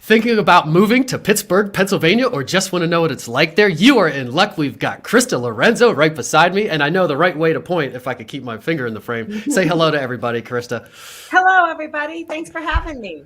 Thinking about moving to Pittsburgh, Pennsylvania, or just want to know what it's like there? You are in luck. We've got Krista.Lorenzo right beside me, and I know the right way to point if I could keep my finger in the frame. Say hello to everybody, Krista. Hello, everybody. Thanks for having me.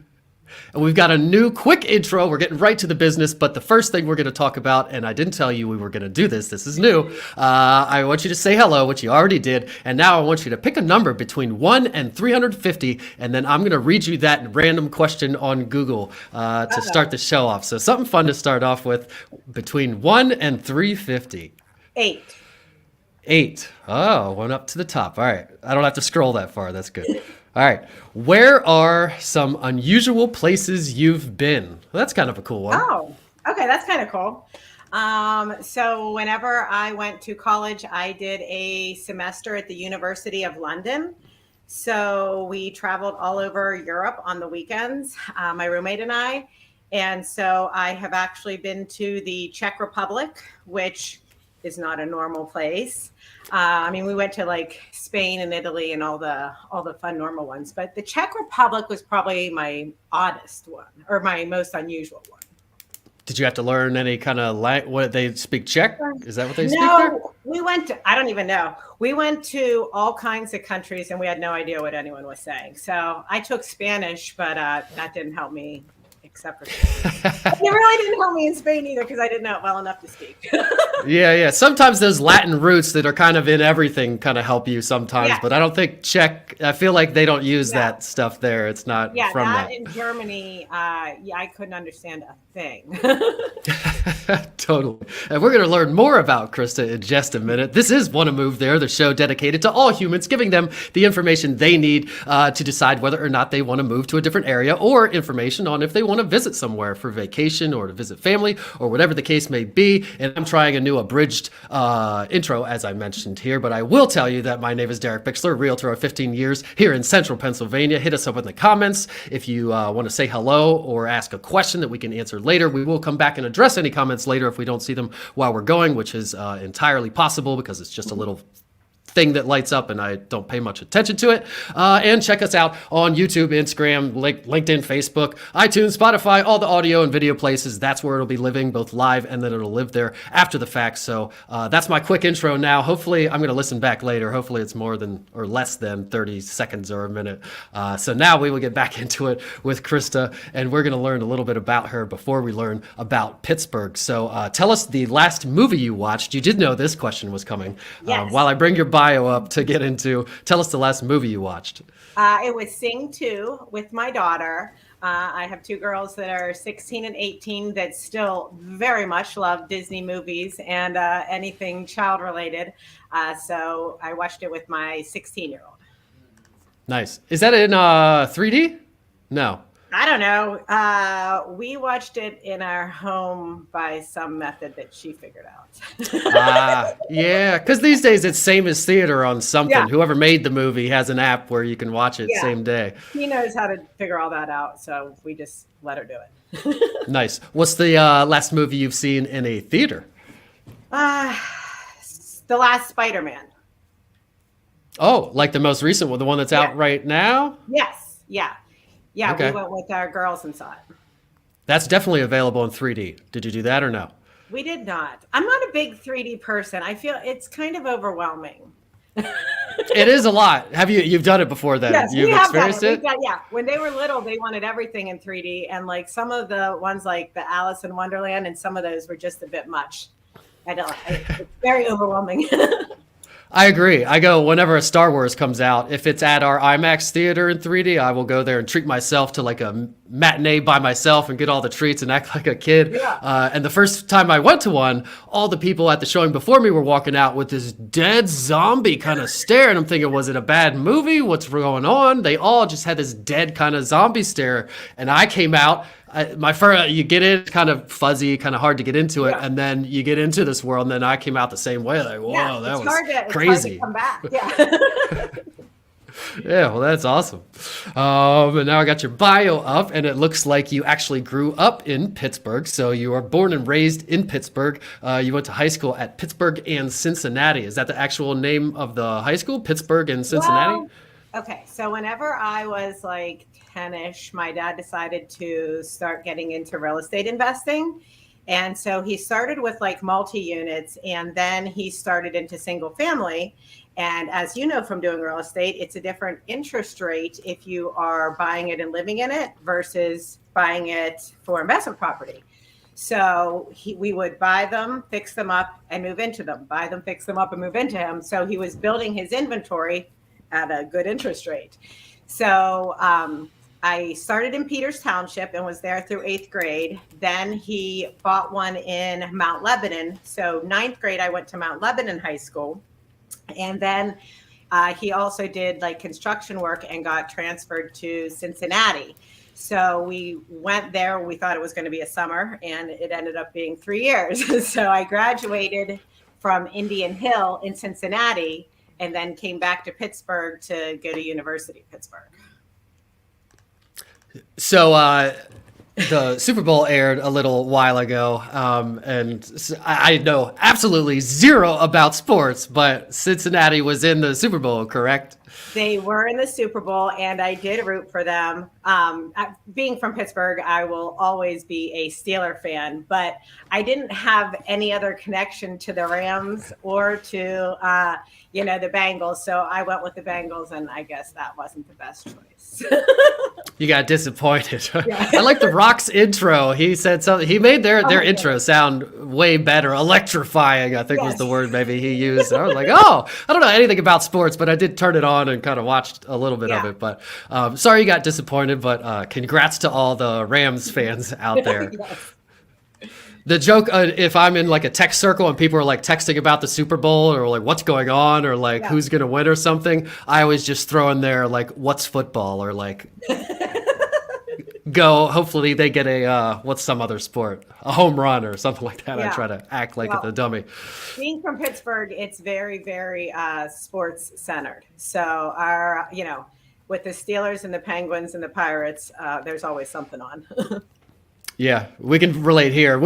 And we've got a new quick intro. We're getting right to the business, but the first thing we're going to talk about, and I didn't tell you we were going to do this. This is new. I want you to say hello, which you already did. And now I want you to pick a number between 1 and 350, and then I'm going to read you that random question on Google to start the show off. So something fun to start off with, between 1 and 350. 8. 8. Oh, one up to the top. All right. I don't have to scroll that far. That's good. All right. Where are some unusual places you've been? Well, that's kind of a cool one. Oh, okay. That's kind of cool. So whenever I went to college, I did a semester at the University of London. So we traveled all over Europe on the weekends, my roommate and I. And so I have actually been to the Czech Republic, which is not a normal place. I mean, we went to like Spain and Italy and all the fun normal ones, but the Czech Republic was probably my oddest one, or my most unusual one. Did you have to learn any kind of what they speak Czech? Is that what they speak there? No, we went to, I don't even know. We went to all kinds of countries and we had no idea what anyone was saying. So I took Spanish, but that didn't help me. Except for Spain. It really didn't help me in Spain either because I didn't know it well enough to speak. Yeah. Sometimes those Latin roots that are kind of in everything kind of help you sometimes, but I don't think Czech, I feel like they don't use that stuff there. It's not from that. In Germany, I couldn't understand a thing. Totally. And we're going to learn more about Krista in just a minute. This is Wanna Move There, the show dedicated to all humans, giving them the information they need to decide whether or not they want to move to a different area, or information on if they want to visit somewhere for vacation or to visit family or whatever the case may be. And I'm trying a new abridged intro, as I mentioned here, but I will tell you that my name is DerekBicksler, Realtor of 15 years here in Central Pennsylvania. Hit us up in the comments if you want to say hello or ask a question that we can answer later. We will come back and address any comments later if we don't see them while we're going, which is entirely possible because it's just a little thing that lights up and I don't pay much attention to it. And check us out on YouTube, Instagram, LinkedIn, Facebook, iTunes, Spotify, all the audio and video places. That's where it'll be living, both live and then it'll live there after the fact. So that's my quick intro now. Hopefully I'm going to listen back later. Hopefully it's more than or less than 30 seconds or a minute. So now we will get back into it with Krista, and we're going to learn a little bit about her before we learn about Pittsburgh. So tell us the last movie you watched. You did know this question was coming. Yes. While I bring your bio up to get into, tell us the last movie you watched. It was Sing 2 with my daughter. I have 2 girls that are 16 and 18 that still very much love Disney movies and anything child related. So I watched it with my 16-year-old. Nice. Is that in 3D? No. I don't know. We watched it in our home by some method that she figured out. Yeah, because these days it's same as theater on something. Yeah. Whoever made the movie has an app where you can watch it same day. He knows how to figure all that out, so we just let her do it. Nice. What's the last movie you've seen in a theater? The last Spider-Man. Oh, like the most recent one, the one that's out right now? Yes. Yeah. Yeah, okay. We went with our girls and saw it. That's definitely available in 3D. Did you do that or no? We did not. I'm not a big 3D person. I feel it's kind of overwhelming. It is a lot. You've done it before then? Yes, You've experienced it? Yeah. When they were little, they wanted everything in 3D. And like some of the ones like the Alice in Wonderland and some of those were just a bit much. It's very overwhelming. I agree. I go whenever a Star Wars comes out. If it's at our IMAX theater in 3D, I will go there and treat myself to like a matinee by myself and get all the treats and act like a kid. Yeah. And the first time I went to one, all the people at the showing before me were walking out with this dead zombie kind of stare. And I'm thinking, was it a bad movie? What's going on? They all just had this dead kind of zombie stare. And I came out. You get in, it's kind of fuzzy, kind of hard to get into it, and then you get into this world, and then I came out the same way, like, whoa, that was crazy. It's hard to come back. Yeah, well, that's awesome. And now I got your bio up, and it looks like you actually grew up in Pittsburgh. So you are born and raised in Pittsburgh. You went to high school at Pittsburgh and Cincinnati. Is that the actual name of the high school, Pittsburgh and Cincinnati? Well, Okay, so whenever I was like 10ish, my dad decided to start getting into real estate investing. And so he started with like multi units and then he started into single family. And as you know from doing real estate, it's a different interest rate if you are buying it and living in it versus buying it for investment property. So we would buy them, fix them up, and move into them. Buy them, fix them up, and move into him. So he was building his inventory at a good interest rate. So I started in Peters Township and was there through 8th grade. Then he bought one in Mount Lebanon. So ninth grade, I went to Mount Lebanon High School. And then he also did like construction work and got transferred to Cincinnati. So we went there. We thought it was going to be a summer, and it ended up being 3 years. So I graduated from Indian Hill in Cincinnati and then came back to Pittsburgh to go to University of Pittsburgh. So the Super Bowl aired a little while ago, and I know absolutely zero about sports, but Cincinnati was in the Super Bowl, correct? They were in the Super Bowl, and I did root for them. Being from Pittsburgh, I will always be a Steeler fan, but I didn't have any other connection to the Rams or to, the Bengals. So I went with the Bengals, and I guess that wasn't the best choice. You got disappointed. Yeah. I like the Rock's intro. He said something. He made their intro sound way better. Electrifying, I think was the word maybe he used. And I was like, oh, I don't know anything about sports, but I did turn it on and kind of watched a little bit of it. But sorry you got disappointed, but congrats to all the Rams fans out there. Yes. The joke, if I'm in like a text circle and people are like texting about the Super Bowl or like what's going on or like who's going to win or something, I always just throw in there like what's football or like hopefully they get what's some other sport, a home run or something like that. I try to act like the dummy. Being from Pittsburgh, it's very, very sports centered. So our, with the Steelers and the Penguins and the Pirates, there's always something on. Yeah, we can relate here.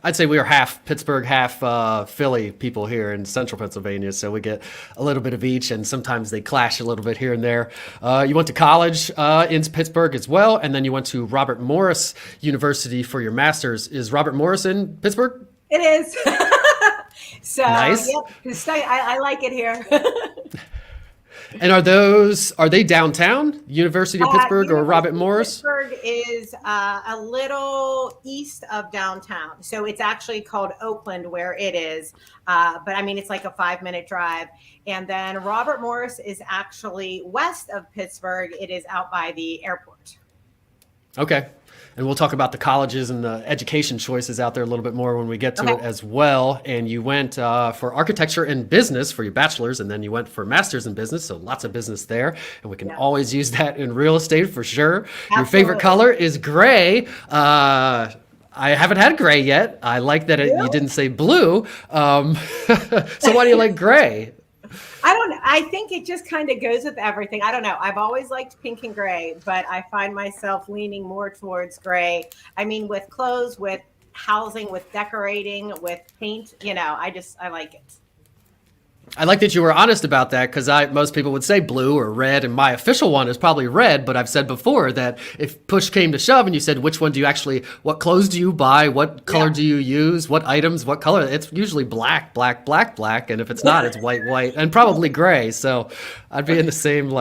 I'd say we are half Pittsburgh, half Philly people here in central Pennsylvania. So we get a little bit of each, and sometimes they clash a little bit here and there. You went to college in Pittsburgh as well, and then you went to Robert Morris University for your master's. Is Robert Morris in Pittsburgh? It is. So, nice. Yep, I like it here. And are they downtown, University of Pittsburgh or Robert Morris? Pittsburgh is a little east of downtown. So it's actually called Oakland where it is. But I mean, it's like a 5-minute drive. And then Robert Morris is actually west of Pittsburgh. It is out by the airport. Okay. And we'll talk about the colleges and the education choices out there a little bit more when we get to it as well. And you went for architecture and business for your bachelor's, and then you went for master's in business. So lots of business there. And we can always use that in real estate for sure. Absolutely. Your favorite color is gray. I haven't had gray yet. I like that you didn't say blue. So why do you like gray? I think it just kind of goes with everything. I don't know. I've always liked pink and gray, but I find myself leaning more towards gray. I mean, with clothes, with housing, with decorating, with paint, I like it. I like that you were honest about that because most people would say blue or red, and my official one is probably red. But I've said before that if push came to shove and you said, which one do you what clothes do you buy? What color do you use? What items? What color? It's usually black. And if it's not, it's white, and probably gray. So I'd be in the same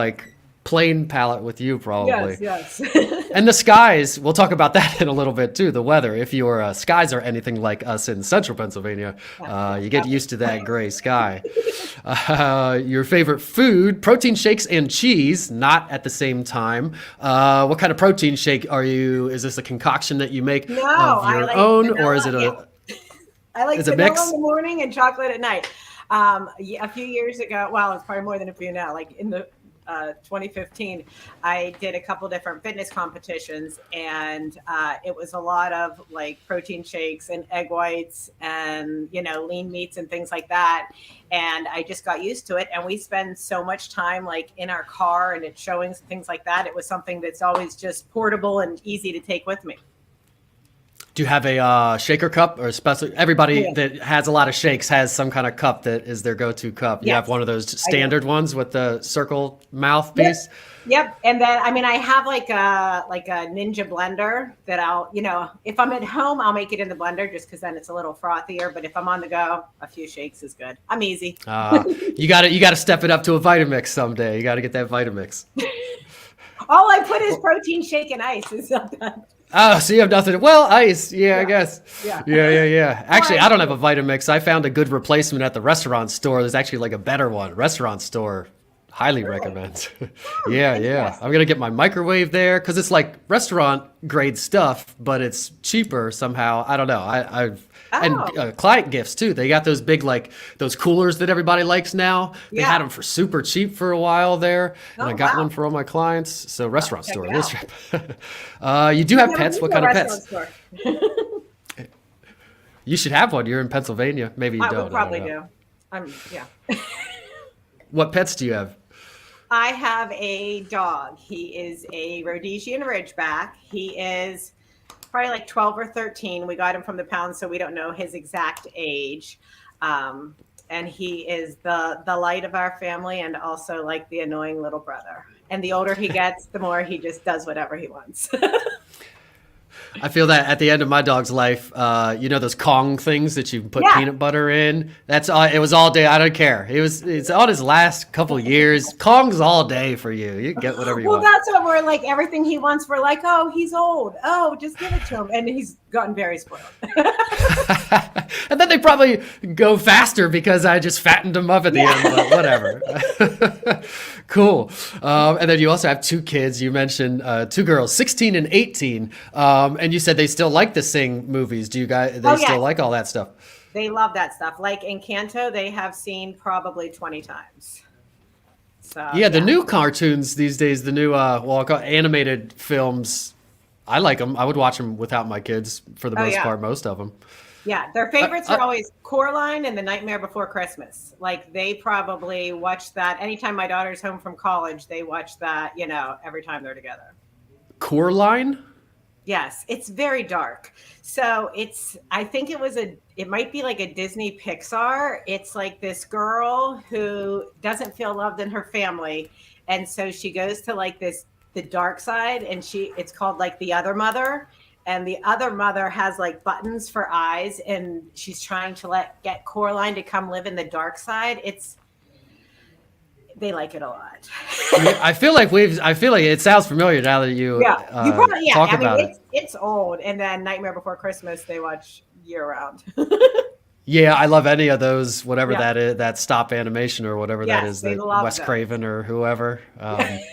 plain palette with you probably. Yes. And the skies, we'll talk about that in a little bit too, the weather. If your skies are anything like us in central Pennsylvania, you get used to that gray sky. Your favorite food, protein shakes and cheese, not at the same time. What kind of protein shake is this a concoction that you make of your own, vanilla, or is it I like vanilla mix? In the morning and chocolate at night. A few years ago, well, it's probably more than a few now, like in the 2015, I did a couple different fitness competitions, and it was a lot of protein shakes and egg whites and lean meats and things like that. And I just got used to it. And we spend so much time in our car and at showings and things like that. It was something that's always just portable and easy to take with me. Do you have a shaker cup, or especially everybody Yeah. that has a lot of shakes has some kind of cup that is their go-to cup? You have Yes, one of those I do. standard ones with the circle Yep. mouthpiece? Yep. And then I have like a ninja blender that I'll, if I'm at home, I'll make it in the blender just because then it's a little frothier. But if I'm on the go, a few shakes is good. I'm easy. You gotta step it up to a Vitamix someday. You gotta get that Vitamix. All I put is protein shake and ice. It's not done. Oh, so you have nothing. Well, ice. Yeah, I guess. Yeah. Yeah. Actually, I don't have a Vitamix. I found a good replacement at the restaurant store. There's actually like a better one. Restaurant store. Highly recommend. Yeah. I'm gonna get my microwave there because it's like restaurant grade stuff, but it's cheaper somehow. I don't know. And client gifts too. They got those big like those coolers that everybody likes now. They Yeah. had them for super cheap for a while there, and I got wow. one for all my clients. So restaurant check store. it This out. trip. You do have pets. What kind of pets? Store. You should have one. You're in Pennsylvania. Maybe you I don't. would probably I don't know. do. Yeah. What pets do you have? I have a dog. He is a Rhodesian Ridgeback. He is probably like 12 or 13. We got him from the pound, so we don't know his exact age. And he is the light of our family and also like the annoying little brother. And the older he gets, the more he just does whatever he wants. I feel that at the end of my dog's life, those Kong things that you put peanut butter in. That's all. It was all day. I don't care. It's on his last couple years. Kong's all day for you. You can get whatever you want. Well, that's what we're like. Everything he wants, we're like, oh, he's old. Oh, just give it to him. And he's gotten very spoiled. And then they probably go faster because I just fattened them up at the end. But whatever. Cool. And then you also have two kids. You mentioned two girls, 16 and 18. And you said they still like to sing movies. Do you guys? They still like all that stuff? They love that stuff. Like Encanto, they have seen probably 20 times. So yeah, the new cartoons these days, the new I'll call it animated films. I like them. I would watch them without my kids for the most part. Most of them. Yeah, their favorites are always Coraline and The Nightmare Before Christmas. Like they probably watch that anytime my daughter's home from college. They watch that, every time they're together. Coraline? Yes, it's very dark. So I think it might be like a Disney Pixar. It's like this girl who doesn't feel loved in her family. And so she goes to like the dark side, and it's called like The Other Mother. And the other mother has like buttons for eyes, and she's trying to get Coraline to come live in the dark side. They like it a lot. I feel like it sounds familiar now that you talk about it. It's old. And then Nightmare Before Christmas, they watch year round. Yeah, I love any of those, whatever that is, that stop animation or whatever that is, that Wes Craven or whoever.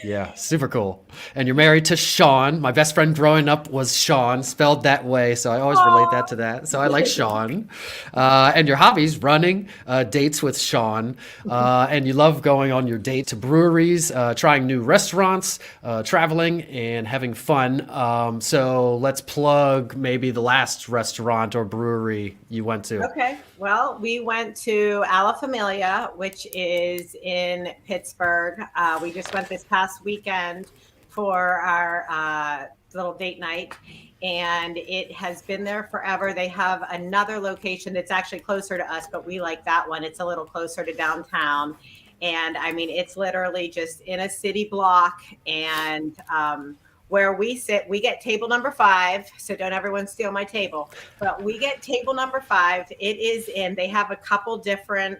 Yeah, super cool. And you're married to Shawn. My best friend growing up was Shawn, spelled that way, so I always relate that to that. So I like Shawn. And your hobbies, running, dates with Shawn, and you love going on your date to breweries, trying new restaurants, traveling, and having fun. So let's plug maybe the last restaurant or brewery you went to. Okay. Well, we went to Alla Familia, which is in Pittsburgh. We just went this past weekend for our little date night, and it has been there forever. They have another location that's actually closer to us, but we like that one. It's a little closer to downtown. And it's literally just in a city block, and where we sit, we get table number 5. So don't everyone steal my table, but we get table number 5. They have a couple different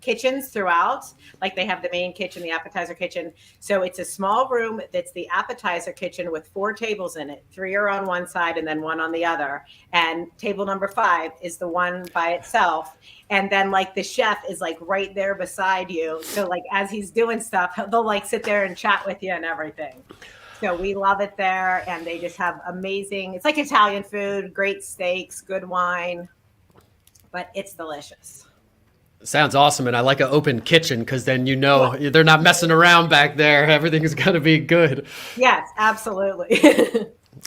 kitchens throughout. Like they have the main kitchen, the appetizer kitchen. So it's a small room that's the appetizer kitchen with 4 tables in it. 3 are on one side and then 1 on the other. And table number 5 is the one by itself. And then like the chef is like right there beside you. So like as he's doing stuff, they'll like sit there and chat with you and everything. So we love it there, and they just have amazing, it's like Italian food, great steaks, good wine, but it's delicious. Sounds awesome, and I like an open kitchen because then they're not messing around back there. Everything's got to be good. Yes, absolutely.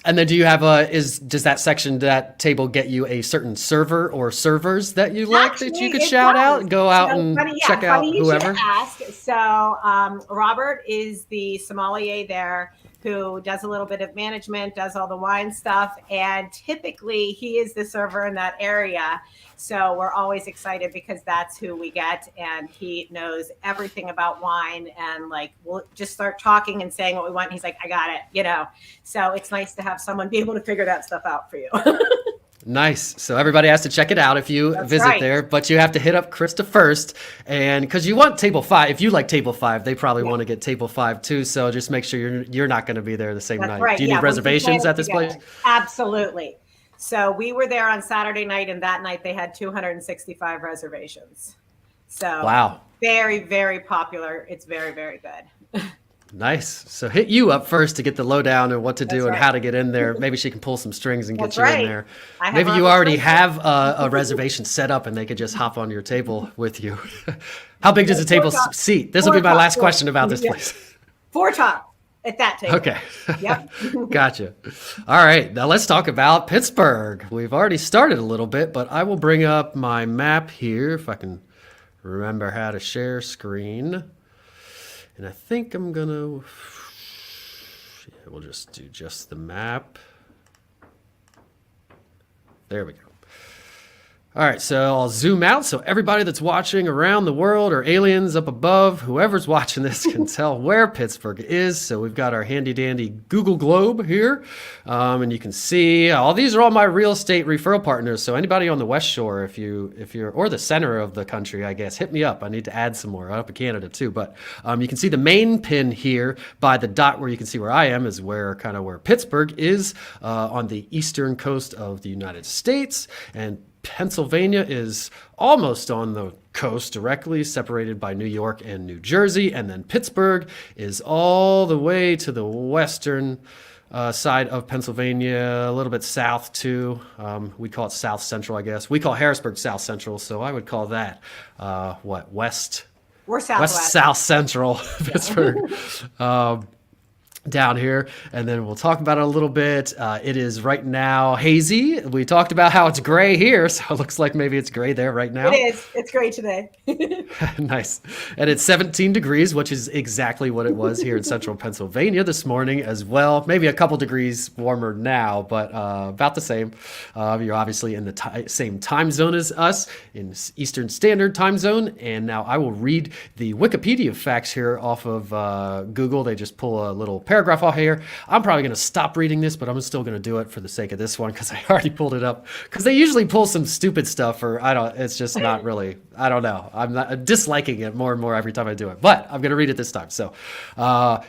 And then do you have does that table get you a certain server or servers that you like that you could shout out and go out and check out whoever? Ask. So Robert is the sommelier there. who does a little bit of management, does all the wine stuff. And typically he is the server in that area. So we're always excited because that's who we get. And he knows everything about wine. And like, we'll just start talking and saying what we want. And he's like, I got it, So it's nice to have someone be able to figure that stuff out for you. Nice. So everybody has to check it out if you visit there, but you have to hit up Krista first. And because you want table 5, if you like table 5, they probably want to get table 5 too. So just make sure you're not going to be there the same night. Right. Do you need reservations at this place? Absolutely. So we were there on Saturday night, and that night they had 265 reservations. So wow, very, very popular. It's very, very good. Nice. So hit you up first to get the lowdown and what to do and how to get in there. Maybe she can pull some strings and get you in there. Maybe you already have a reservation set up and they could just hop on your table with you. How big does the table seat? This will be my last question about this place. 4 top at that table. Okay. Yep. Gotcha. All right. Now let's talk about Pittsburgh. We've already started a little bit, but I will bring up my map here if I can remember how to share screen. And I think I'm gonna, we'll just do just the map. There we go. All right, so I'll zoom out so everybody that's watching around the world or aliens up above, whoever's watching this can tell where Pittsburgh is. So we've got our handy dandy Google Globe here. And you can see all these are all my real estate referral partners. So anybody on the West Shore, if you're, or the center of the country, I guess, hit me up. I need to add some more up in Canada too. But you can see the main pin here by the dot where you can see where I am is where Pittsburgh is on the eastern coast of the United States. And Pennsylvania is almost on the coast directly, separated by New York and New Jersey. And then Pittsburgh is all the way to the western side of Pennsylvania, a little bit south too. We call it South Central, I guess. We call Harrisburg South Central, so I would call that, west? We're southwest. West South Central Pittsburgh. Down here, and then we'll talk about it a little bit. It is right now hazy. We talked about how it's gray here, so it looks like maybe it's gray there right now. It is. It's gray today. Nice. And it's 17 degrees, which is exactly what it was here in central Pennsylvania this morning as well. Maybe a couple degrees warmer now, but about the same. You're obviously in the same time zone as us, in Eastern Standard Time Zone. And now I will read the Wikipedia facts here off of Google. They just pull a little paragraph off here. I'm probably going to stop reading this, but I'm still going to do it for the sake of this one because I already pulled it up. Because they usually pull some stupid stuff, or it's just not really, I don't know. I'm disliking it more and more every time I do it, but I'm going to read it this time. So,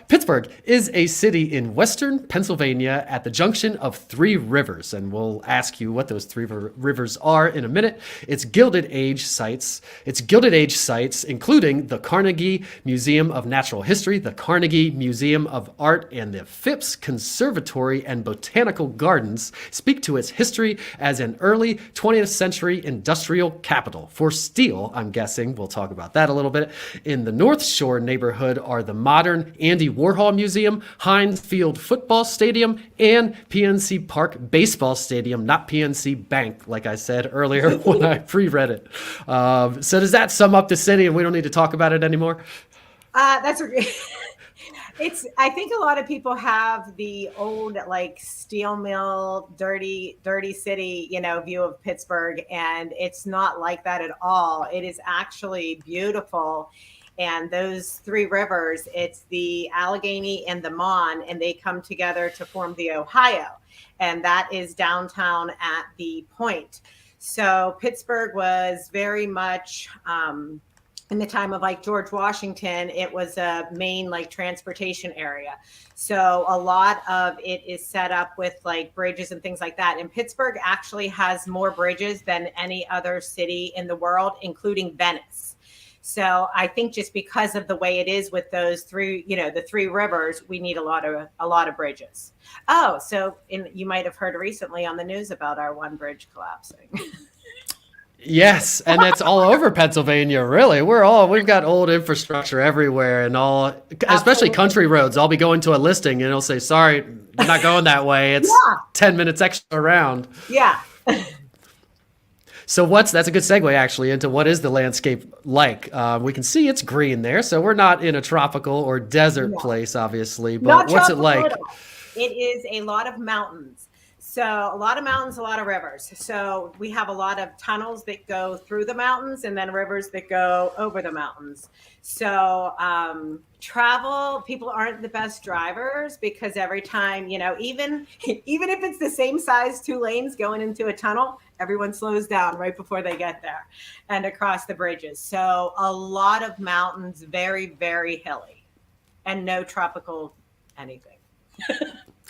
Pittsburgh is a city in western Pennsylvania at the junction of 3 rivers, and we'll ask you what those 3 rivers are in a minute. It's Gilded Age sites, including the Carnegie Museum of Natural History, the Carnegie Museum of Art, and the Phipps Conservatory and Botanical Gardens speak to its history as an early 20th century industrial capital for steel, I'm guessing. We'll talk about that a little bit. In the North Shore neighborhood are the modern Andy Warhol Museum, Heinz Field Football Stadium, and PNC Park Baseball Stadium, not PNC Bank, like I said earlier when I pre-read it. So does that sum up the city and we don't need to talk about it anymore? That's okay. I think a lot of people have the old like steel mill, dirty city, view of Pittsburgh, and it's not like that at all. It is actually beautiful. And those 3 rivers, it's the Allegheny and the Mon, and they come together to form the Ohio. And that is downtown at the Point. So Pittsburgh was very much, in the time of like George Washington, it was a main like transportation area. So a lot of it is set up with like bridges and things like that. And Pittsburgh actually has more bridges than any other city in the world, including Venice. So I think just because of the way it is with those 3, the 3 rivers, we need a lot of bridges. Oh, so you might have heard recently on the news about our one bridge collapsing. Yes, and it's all over Pennsylvania, really. We've got old infrastructure everywhere, and especially country roads. I'll be going to a listing and it'll say, sorry, you're not going that way. It's 10 minutes extra around. Yeah. So that's a good segue actually into what is the landscape like. We can see it's green there, so we're not in a tropical or desert place, obviously. But Not what's it tropical like? at all. It is a lot of mountains. So a lot of mountains, a lot of rivers. So we have a lot of tunnels that go through the mountains and then rivers that go over the mountains. So travel, people aren't the best drivers because every time, even if it's the same size 2 lanes going into a tunnel, everyone slows down right before they get there and across the bridges. So a lot of mountains, very, very hilly, and no tropical anything.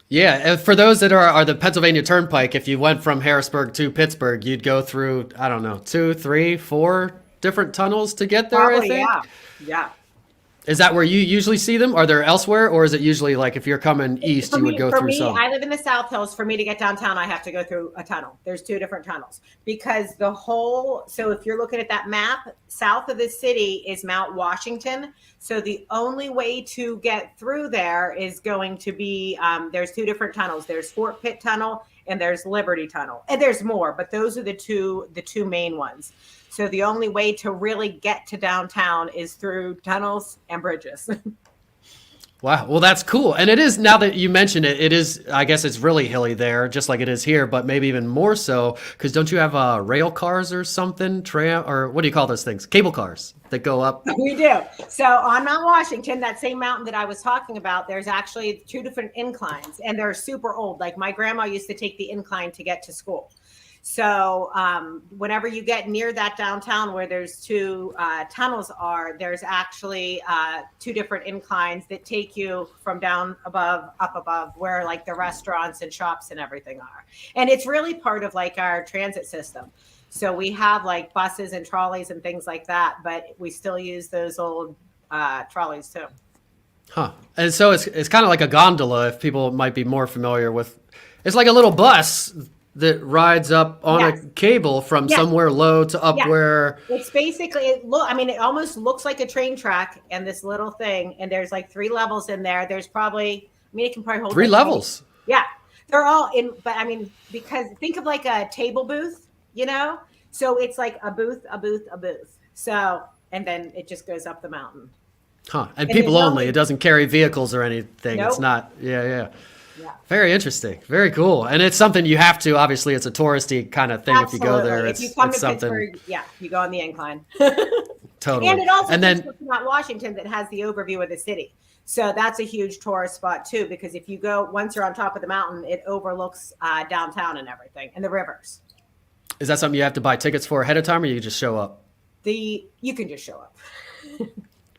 Yeah, and for those that are the Pennsylvania Turnpike, if you went from Harrisburg to Pittsburgh, you'd go through, I don't know, 2, 3, 4 different tunnels to get there, Probably, I think. Yeah. Is that where you usually see them? Are there elsewhere, or is it usually like if you're coming east, you would go through some? I live in the South Hills. For me to get downtown, I have to go through a tunnel. There's 2 different tunnels because so if you're looking at that map, south of the city is Mount Washington. So the only way to get through there is going to be, there's 2 different tunnels. There's Fort Pitt Tunnel and there's Liberty Tunnel. And there's more, but those are the two main ones. So the only way to really get to downtown is through tunnels and bridges. Wow. Well, that's cool. And it is, now that you mention it, it is, I guess it's really hilly there, just like it is here, but maybe even more so, because don't you have rail cars or something, or what do you call those things? Cable cars that go up? We do. So on Mount Washington, that same mountain that I was talking about, there's actually 2 different inclines, and they're super old. Like my grandma used to take the incline to get to school. So whenever you get near that downtown where there's 2 tunnels there's actually 2 different inclines that take you from down above, up above, where like the restaurants and shops and everything are. And it's really part of like our transit system. So we have like buses and trolleys and things like that, but we still use those old trolleys too. Huh. And so it's kind of like a gondola, if people might be more familiar with. It's like a little bus that rides up on a cable from somewhere low to up where it's basically it almost looks like a train track and this little thing, and there's like 3 levels in there. There's probably, it can probably hold 3 levels. Yeah, they're all in, but because think of like a table booth, so it's like a booth. So, and then it just goes up the mountain. Huh. And people only, it doesn't carry vehicles or anything. Nope. It's not. Yeah. Very interesting. Very cool. And it's something you have to, obviously it's a touristy kind of thing. Absolutely. If you go there, if you come it's to something. Pittsburgh, you go on the incline. Totally. And it also and then Mount Washington that has the overview of the city. So that's a huge tourist spot too, because if you go, once you're on top of the mountain, it overlooks downtown and everything and the rivers. Is that something you have to buy tickets for ahead of time, or you just show up? You can just show up.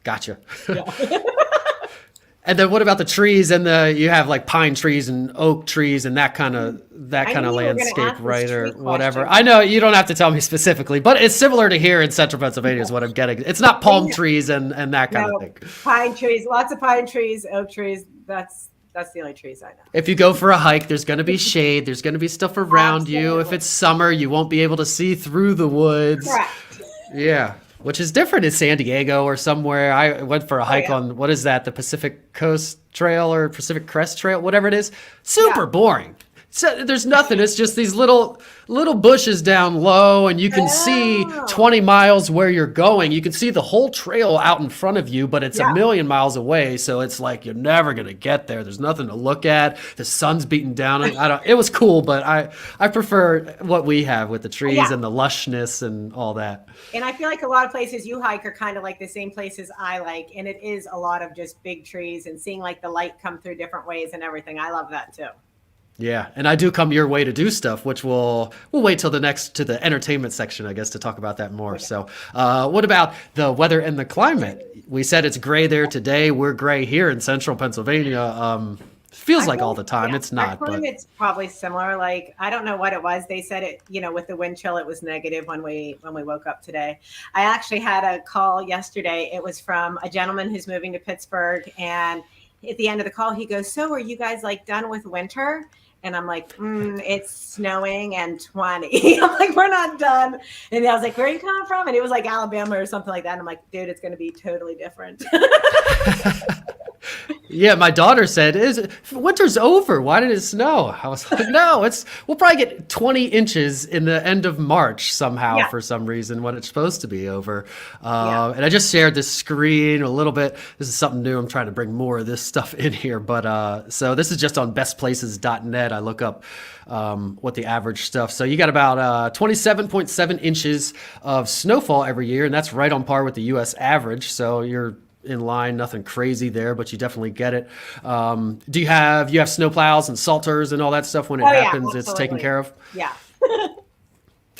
Gotcha. Yeah. And then what about the trees and you have like pine trees and oak trees and that kind of landscape, right? Or whatever. I know you don't have to tell me specifically, but it's similar to here in central Pennsylvania is what I'm getting. It's not palm trees and that kind of thing. Pine trees, lots of pine trees, oak trees. That's the only trees I know. If you go for a hike, there's going to be shade. There's going to be stuff around you. If it's summer, you won't be able to see through the woods. Correct. Yeah. Which is different in San Diego or somewhere. I went for a hike on, what is that? The Pacific Coast Trail or Pacific Crest Trail, whatever it is. Super boring. So there's nothing. It's just these little bushes down low, and you can see 20 miles where you're going. You can see the whole trail out in front of you, but it's a million miles away. So it's like you're never gonna get there. There's nothing to look at. The sun's beating down. It was cool, but I prefer what we have with the trees and the lushness and all that. And I feel like a lot of places you hike are kind of like the same places I like, and it is a lot of just big trees and seeing like the light come through different ways and everything. I love that too. Yeah, and I do come your way to do stuff, which we'll wait till to the entertainment section, I guess, to talk about that more. Okay. So what about the weather and the climate? We said it's gray there today. We're gray here in central Pennsylvania. Feels like all the time. Yeah, it's not. But it's probably similar. Like, I don't know what it was. They said it, with the wind chill, it was negative when we woke up today. I actually had a call yesterday. It was from a gentleman who's moving to Pittsburgh. And at the end of the call, he goes, "So are you guys like done with winter?" And I'm like, it's snowing and 20. I'm like, we're not done. And I was like, where are you coming from? And it was like Alabama or something like that. And I'm like, dude, it's going to be totally different. Yeah, my daughter said, winter's over. Why did it snow? I was like, no, we'll probably get 20 inches in the end of March somehow Yeah, for some reason when it's supposed to be over. yeah. And I just shared this screen a little bit. This is something new. I'm trying to bring more of this stuff in here. But so this is just on bestplaces.net. I look up what the average stuff. So you got about 27.7 inches of snowfall every year, and that's right on par with the U.S. average. So you're in line, nothing crazy there, but you definitely get it. Do you have snowplows and salters and all that stuff when it happens? Yeah, it's taken care of. Yeah.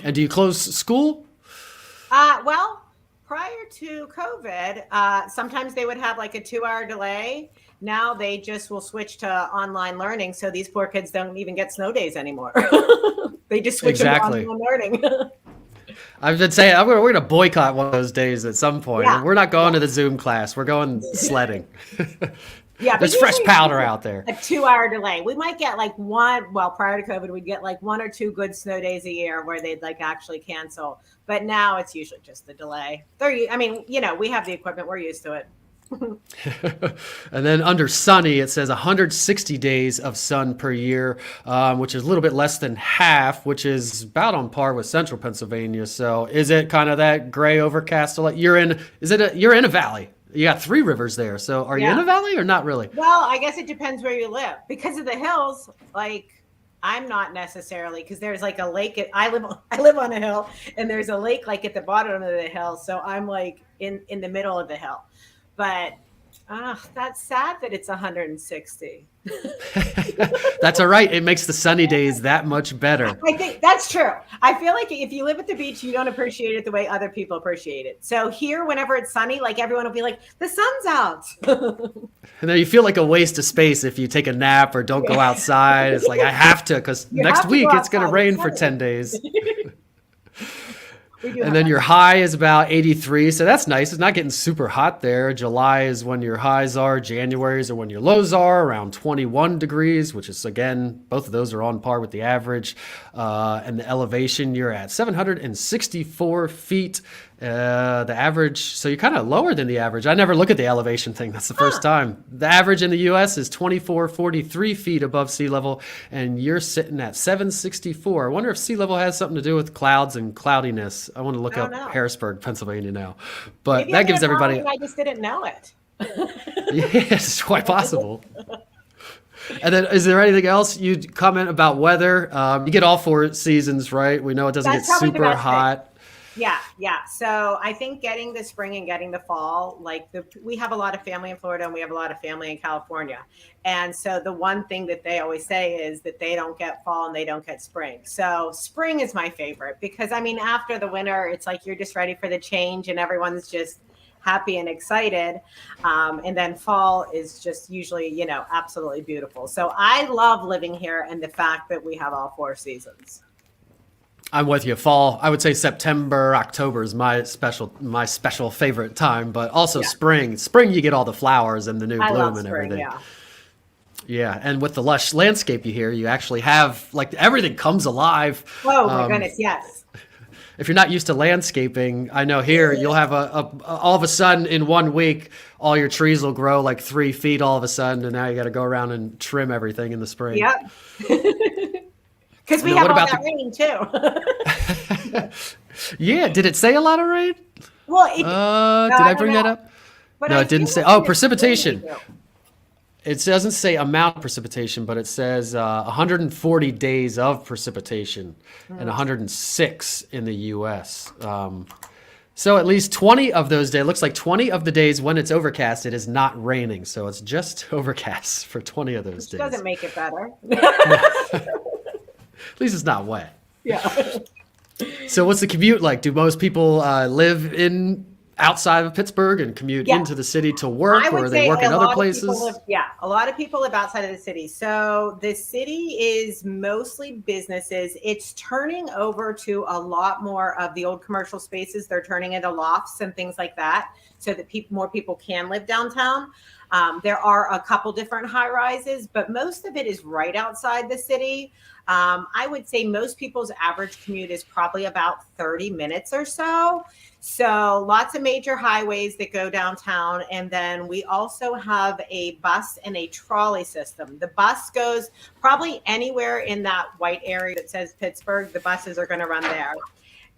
And do you close school? Well, prior to COVID, sometimes they would have like a 2-hour delay. Now they just will switch to online learning. So these poor kids don't even get snow days anymore. They just switch them to online learning. I've been saying we're going to boycott one of those days at some point. Yeah. We're not going to the Zoom class. We're going sledding. Yeah, there's fresh powder out there. A 2-hour delay. We might get like one. Well, prior to COVID, we'd get like 1 or 2 good snow days a year where they'd like actually cancel. But now it's usually just the delay. I mean, we have the equipment. We're used to it. And then under sunny, it says 160 days of sun per year, which is a little bit less than half, which is about on par with central Pennsylvania. So is it kind of that gray overcast? You're in a valley? You got 3 rivers there. So are you in a valley or not really? Well, I guess it depends where you live. Because of the hills, like I'm not necessarily, because there's like a lake. I live on a hill, and there's a lake like at the bottom of the hill. So I'm like in the middle of the hill. But that's sad that it's 160. That's all right. It makes the sunny days that much better. I think that's true. I feel like if you live at the beach, you don't appreciate it the way other people appreciate it. So here, whenever it's sunny, like everyone will be like, the sun's out. And then you feel like a waste of space if you take a nap or don't go outside. It's like, I have to, because next week it's going to rain for 10 days. And then your high is about 83. So that's nice. It's not getting super hot there. July is when your highs are. January is when your lows are, around 21 degrees, which is, again, both of those are on par with the average. And the elevation, you're at 764 feet. The average, so you're kind of lower than the average. I never look at the elevation thing. That's the first time. The average in the U.S. is 2443 feet above sea level, and you're sitting at 764. I wonder if sea level has something to do with clouds and cloudiness. I want to look up Harrisburg, Pennsylvania now. But maybe that gives everybody... I just didn't know it. Yeah, it's quite possible. And then is there anything else you'd comment about weather? You get all 4 seasons, right? We know it doesn't get super hot. Yeah. So I think getting the spring and getting the fall, we have a lot of family in Florida and we have a lot of family in California. And so the one thing that they always say is that they don't get fall and they don't get spring. So spring is my favorite because, I mean, after the winter, it's like you're just ready for the change and everyone's just happy and excited. And then fall is just usually, absolutely beautiful. So I love living here and the fact that we have all 4 seasons. I'm with you. Fall, I would say September, October is my special favorite time, but also spring. Spring, you get all the flowers and the new bloom and everything. Yeah, and with the lush landscape you actually have, everything comes alive. Oh my goodness, yes. If you're not used to landscaping, I know here you'll have all of a sudden in 1 week, all your trees will grow like 3 feet all of a sudden, and now you got to go around and trim everything in the spring. Yep. Because we have all that rain too. Yeah. Did it say a lot of rain? Well, did I bring that up? But no, it didn't say. Oh, precipitation. It doesn't say amount of precipitation, but it says 140 days of precipitation and 106 in the U.S. So at least 20 of those days, looks like 20 of the days when it's overcast, it is not raining. So it's just overcast for 20 of those days. Doesn't make it better. At least it's not wet. Yeah. So what's the commute like? Do most people live outside of Pittsburgh and commute into the city to work, or they work in other places? A lot of people live outside of the city. So the city is mostly businesses. It's turning over to a lot more of the old commercial spaces. They're turning into lofts and things like that so that more people can live downtown. There are a couple different high rises, but most of it is right outside the city. I would say most people's average commute is probably about 30 minutes or so. So lots of major highways that go downtown. And then we also have a bus and a trolley system. The bus goes probably anywhere in that white area that says Pittsburgh. The buses are going to run there.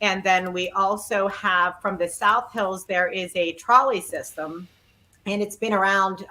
And then we also have from the South Hills, there is a trolley system. And it's been around,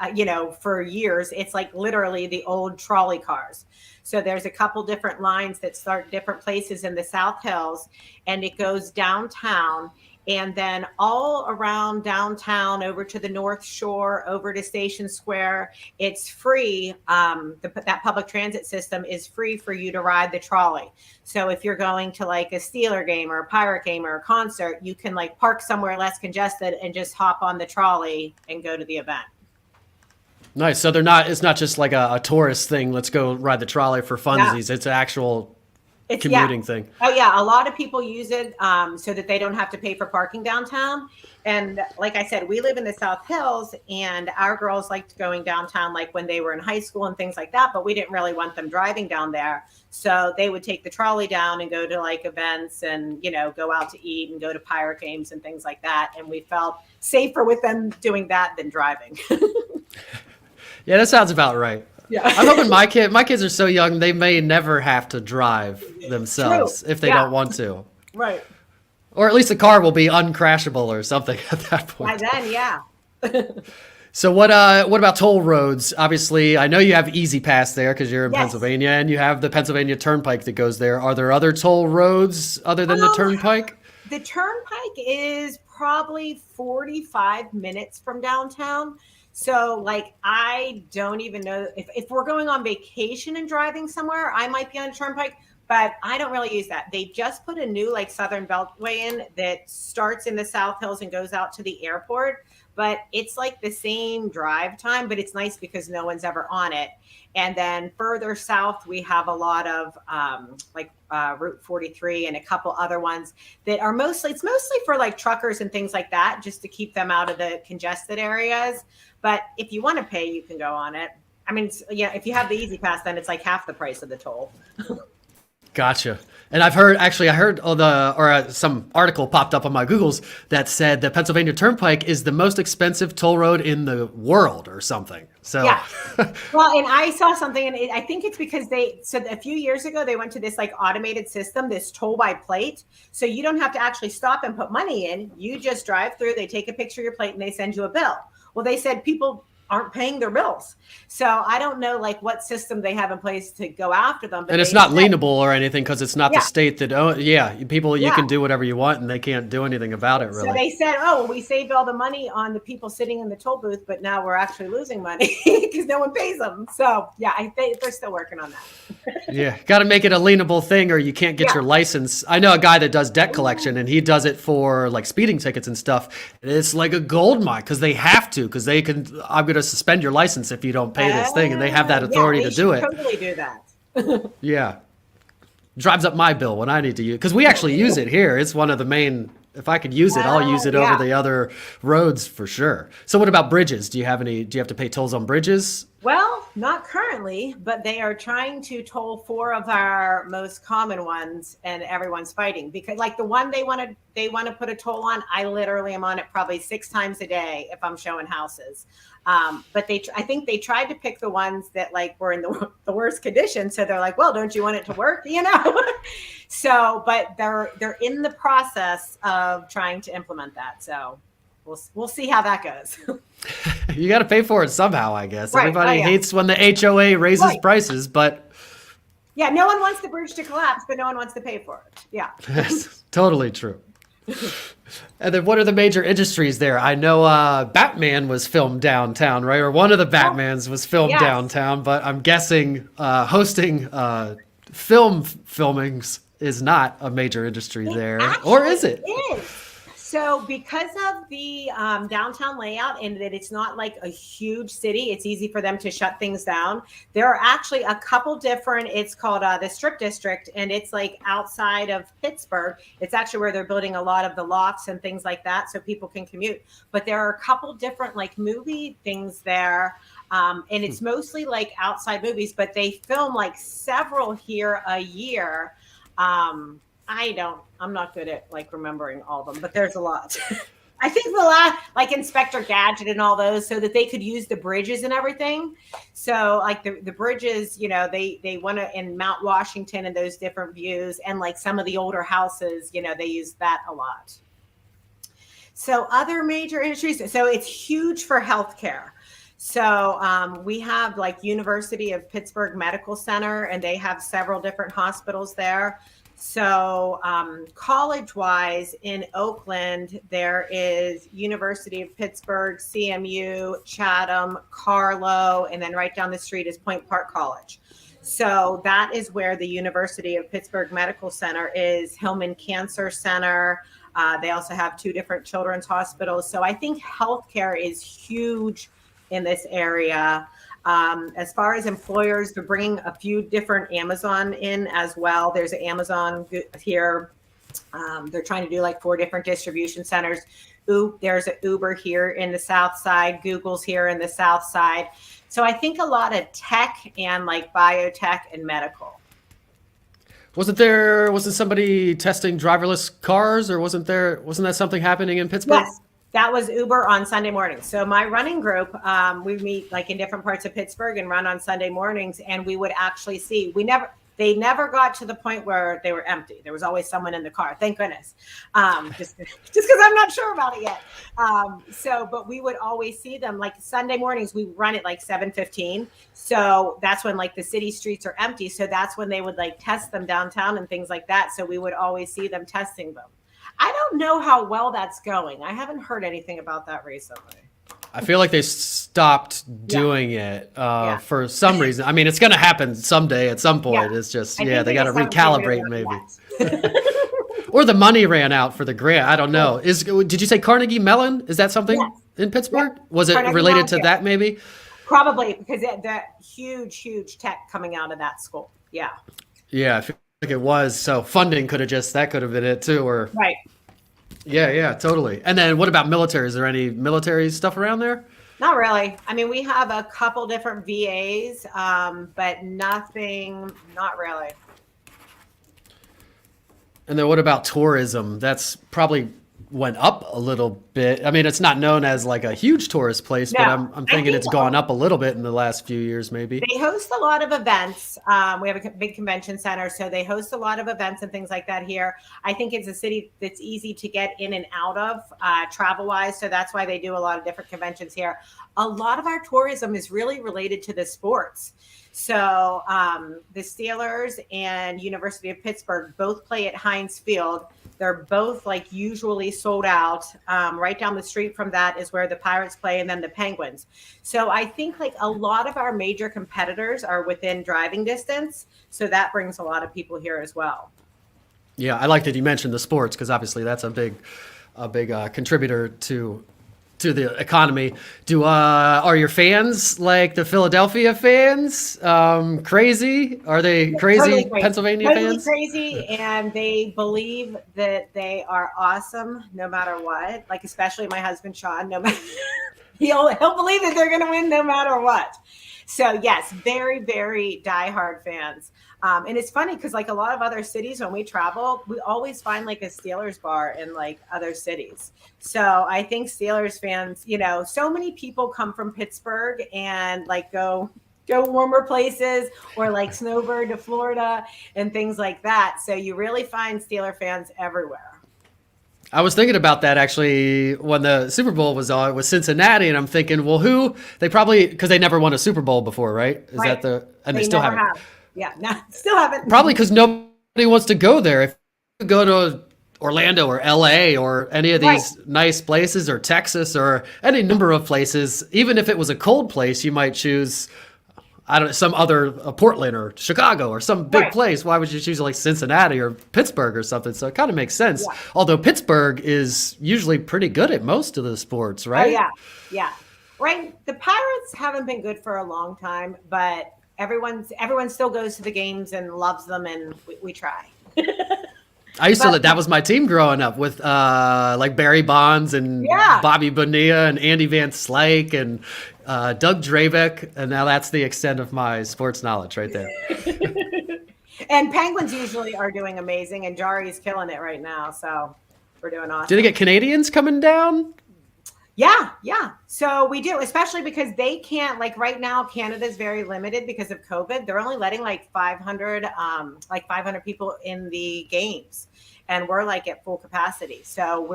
for years. It's like literally the old trolley cars. So there's a couple different lines that start different places in the South Hills, and it goes downtown. And then all around downtown, over to the North Shore, over to Station Square, it's free. That public transit system is free for you to ride the trolley. So if you're going to like a Steeler game or a Pirate game or a concert, you can like park somewhere less congested and just hop on the trolley and go to the event. Nice. So it's not just like a tourist thing. Let's go ride the trolley for funsies. Yeah. It's an actual commuting thing. Oh yeah. A lot of people use it so that they don't have to pay for parking downtown. And like I said, we live in the South Hills, and our girls liked going downtown like when they were in high school and things like that, but we didn't really want them driving down there. So they would take the trolley down and go to like events and, go out to eat and go to pirate games and things like that. And we felt safer with them doing that than driving. Yeah, that sounds about right. Yeah. I'm hoping my kids are so young, they may never have to drive themselves. True. If they don't want to. Right. Or at least the car will be uncrashable or something at that point. By then, yeah. So what about toll roads? Obviously, I know you have Easy Pass there because you're in Pennsylvania, and you have the Pennsylvania Turnpike that goes there. Are there other toll roads other than the Turnpike? The Turnpike is probably 45 minutes from downtown. So like, I don't even know if we're going on vacation and driving somewhere, I might be on a Turnpike, but I don't really use that. They just put a new like Southern Beltway in that starts in the South Hills and goes out to the airport, but it's like the same drive time, but it's nice because no one's ever on it. And then further south, we have a lot of Route 43 and a couple other ones that are mostly for like truckers and things like that, just to keep them out of the congested areas. But if you want to pay, you can go on it. I mean, if you have the Easy Pass, then it's like half the price of the toll. Gotcha. And I heard some article popped up on my Googles that said the Pennsylvania Turnpike is the most expensive toll road in the world or something. So yeah. Well, and I saw something, and I think it's because a few years ago, they went to this like automated system, this toll by plate. So you don't have to actually stop and put money in. You just drive through, they take a picture of your plate and they send you a bill. Well, they said people aren't paying their bills. So I don't know like what system they have in place to go after them. But and it's not lienable or anything because it's not the state that, you can do whatever you want and they can't do anything about it really. So they said, we saved all the money on the people sitting in the toll booth, but now we're actually losing money because no one pays them. So I think they're still working on that. Yeah, got to make it a lienable thing or you can't get your license. I know a guy that does debt collection and he does it for like speeding tickets and stuff. It's like a gold mine because they have to, because I'm going to suspend your license if you don't pay this thing, and they have that authority to do it. Totally do that. Yeah, drives up my bill when I need to use, because we actually use it here. It's one of the main. If I could use it, I'll use it over the other roads for sure. So what about bridges? Do you have to pay tolls on bridges? Well, not currently, but they are trying to toll 4 of our most common ones, and everyone's fighting because like the one they want to put a toll on, I literally am on it probably 6 times a day if I'm showing houses. But I think they tried to pick the ones that like were in the worst condition. So they're like, well, don't you want it to work? So, but they're in the process of trying to implement that. So we'll see how that goes. You got to pay for it somehow, I guess. Right. Everybody hates when the HOA raises prices, but yeah, no one wants the bridge to collapse, but no one wants to pay for it. Yeah. That's totally true. And then what are the major industries there? I know Batman was filmed downtown, right? Or one of the Batmans was filmed downtown, but I'm guessing hosting filmings is not a major industry there. Or is it? It is. So because of the downtown layout and that it's not like a huge city, it's easy for them to shut things down. There are actually a couple different, it's called the Strip District, and it's like outside of Pittsburgh. It's actually where they're building a lot of the lofts and things like that so people can commute. But there are a couple different like movie things there. And it's mostly like outside movies, but they film like several here a year. I'm not good at like remembering all of them, but there's a lot. I think the last, like Inspector Gadget and all those, so that they could use the bridges and everything. So like the bridges, they want to in Mount Washington and those different views, and like some of the older houses, they use that a lot. So other major industries, so it's huge for healthcare. So we have like University of Pittsburgh Medical Center, and they have several different hospitals there. So college-wise in Oakland, there is University of Pittsburgh, CMU, Chatham, Carlow, and then right down the street is Point Park College. So that is where the University of Pittsburgh Medical Center is, Hillman Cancer Center. They also have 2 different children's hospitals. So I think healthcare is huge in this area. As far as employers, they're bringing a few different Amazon in as well. There's an Amazon here. They're trying to do like 4 different distribution centers. There's an Uber here in the South Side. Google's here in the South Side. So I think a lot of tech and like biotech and medical. Wasn't somebody testing driverless cars, or wasn't that something happening in Pittsburgh? Yes. That was Uber on Sunday mornings. So my running group, we meet like in different parts of Pittsburgh and run on Sunday mornings, and we would actually see, they never got to the point where they were empty. There was always someone in the car, thank goodness. Just because I'm not sure about it yet. But we would always see them like Sunday mornings. We run at like 7:15. So that's when like the city streets are empty. So that's when they would like test them downtown and things like that. So we would always see them testing them. I don't know how well that's going. I haven't heard anything about that recently. I feel like they stopped doing it for some reason. I mean, it's going to happen someday at some point. Yeah. It's just, they got to recalibrate maybe. Or the money ran out for the grant. I don't know. Did you say Carnegie Mellon? Is that something in Pittsburgh? Yep. Was it Carnegie related to that maybe? Probably, because that huge tech coming out of that school. Yeah. Yeah, I feel like it was. So funding could have been it too. Or right. Yeah, totally. And then what about military? Is there any military stuff around there? Not really. I mean, we have a couple different VAs, but not really. And then what about tourism? That's probably went up a little bit. I mean, it's not known as like a huge tourist place, but I'm thinking it's gone up a little bit in the last few years, maybe. They host a lot of events. We have a big convention center, so they host a lot of events and things like that here. I think it's a city that's easy to get in and out of travel-wise, so that's why they do a lot of different conventions here. A lot of our tourism is really related to the sports. So the Steelers and University of Pittsburgh both play at Heinz Field. They're both like usually sold out. Right down the street from that is where the Pirates play, and then the Penguins. So I think like a lot of our major competitors are within driving distance. So that brings a lot of people here as well. Yeah, I like that you mentioned the sports, because obviously that's a big contributor to the economy. Are your fans like the Philadelphia fans? Crazy? Are they crazy, totally crazy. Pennsylvania fans? Crazy, and they believe that they are awesome no matter what. Like especially my husband Shawn. No matter he'll believe that they're going to win no matter what. So yes, very very diehard fans. And it's funny because like a lot of other cities, when we travel, we always find like a Steelers bar in like other cities. So I think Steelers fans, so many people come from Pittsburgh and like go warmer places, or like snowbird to Florida and things like that. So you really find Steeler fans everywhere. I was thinking about that actually when the Super Bowl was on with Cincinnati, and I'm thinking, well, because they never won a Super Bowl before, right? Right. And they still haven't. Yeah, no, still haven't. Probably because nobody wants to go there. If you go to Orlando or LA or any of these nice places, or Texas or any number of places, even if it was a cold place, you might choose, some other Portland or Chicago or some big place. Why would you choose like Cincinnati or Pittsburgh or something? So it kind of makes sense. Yeah. Although Pittsburgh is usually pretty good at most of the sports, right? Oh, yeah. Right. The Pirates haven't been good for a long time, but everyone still goes to the games and loves them, and we try. I used to, that was my team growing up with like Barry Bonds and Bobby Bonilla and Andy Van Slyke, and Doug Drabeck, and now that's the extent of my sports knowledge right there. And Penguins usually are doing amazing, and Jari's killing it right now. So we're doing awesome. Do they get Canadians coming down? Yeah. So we do, especially because they can't, like right now, Canada's very limited because of COVID. They're only letting like 500 people in the games. And we're like at full capacity. So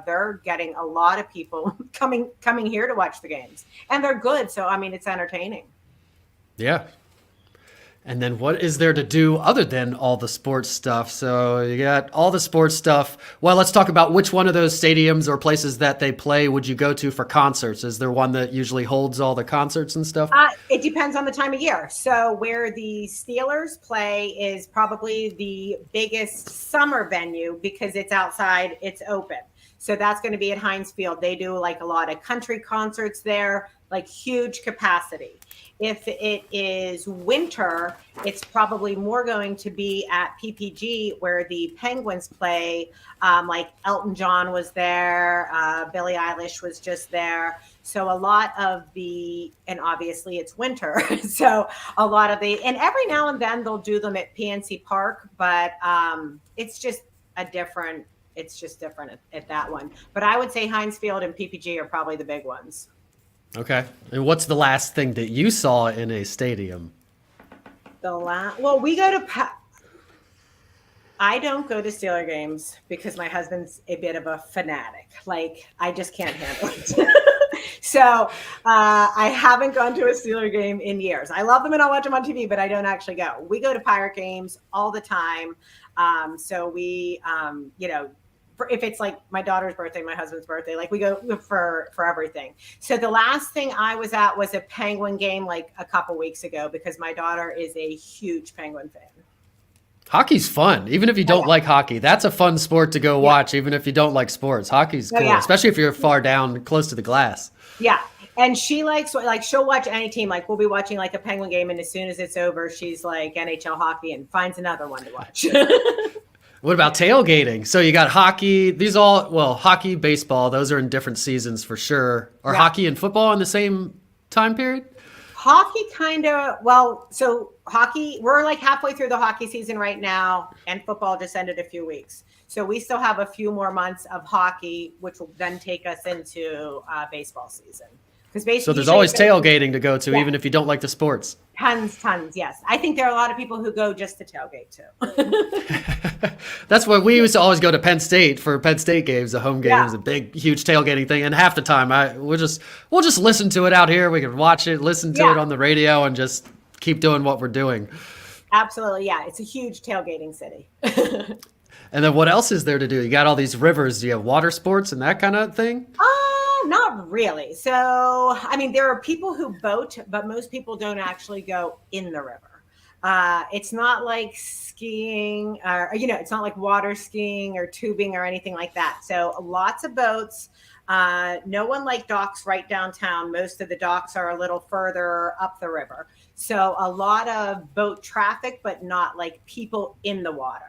they're getting a lot of people coming here to watch the games, and they're good. So, I mean, it's entertaining. Yeah. And then what is there to do other than all the sports stuff? So you got all the sports stuff. Well, let's talk about which one of those stadiums or places that they play would you go to for concerts? Is there one that usually holds all the concerts and stuff? It depends on the time of year. So where the Steelers play is probably the biggest summer venue because it's outside, it's open. So that's going to be at Heinz Field. They do like a lot of country concerts there, like huge capacity. If it is winter, it's probably more going to be at PPG where the Penguins play. Like Elton John was there, Billie Eilish was just there. So a lot of and obviously it's winter. So a lot of and every now and then they'll do them at PNC Park, but it's just different at that one. But I would say Heinz Field and PPG are probably the big ones. Okay. And what's the last thing that you saw in a stadium? Well, we go to I don't go to Steeler games because my husband's a bit of a fanatic. Like, I just can't handle it. So I haven't gone to a Steeler game in years. I love them and I'll watch them on TV, but I don't actually go. We go to Pirate games all the time. So we, if it's like my daughter's birthday, my husband's birthday, like we go for everything. So the last thing I was at was a Penguin game like a couple weeks ago because my daughter is a huge Penguin fan. Hockey's fun, even if you don't like hockey. That's a fun sport to go watch, even if you don't like sports. Hockey's cool, especially if you're far down close to the glass. Yeah. And she likes, like, she'll watch any team. Like, we'll be watching, like, a Penguin game, and as soon as it's over, she's like, NHL hockey, and finds another one to watch. What about tailgating? So you got hockey. Hockey, baseball, those are in different seasons for sure. Are hockey and football in the same time period? Hockey so hockey, we're like halfway through the hockey season right now, and football just ended a few weeks. So we still have a few more months of hockey, which will then take us into baseball season. So there's always tailgating to go to, even if you don't like the sports. Tons, yes. I think there are a lot of people who go just to tailgate too. That's why we used to always go to Penn State for Penn State games. The home game is a big, huge tailgating thing, and half the time we'll just listen to it out here. We can watch it, listen to it on the radio, and just keep doing what we're doing. Absolutely, yeah. It's a huge tailgating city. And then what else is there to do? You got all these rivers. Do you have water sports and that kind of thing? Not really. So, I mean, there are people who boat, but most people don't actually go in the river. It's not like skiing or, it's not like water skiing or tubing or anything like that. So lots of boats. No one like docks right downtown. Most of the docks are a little further up the river. So a lot of boat traffic, but not like people in the water.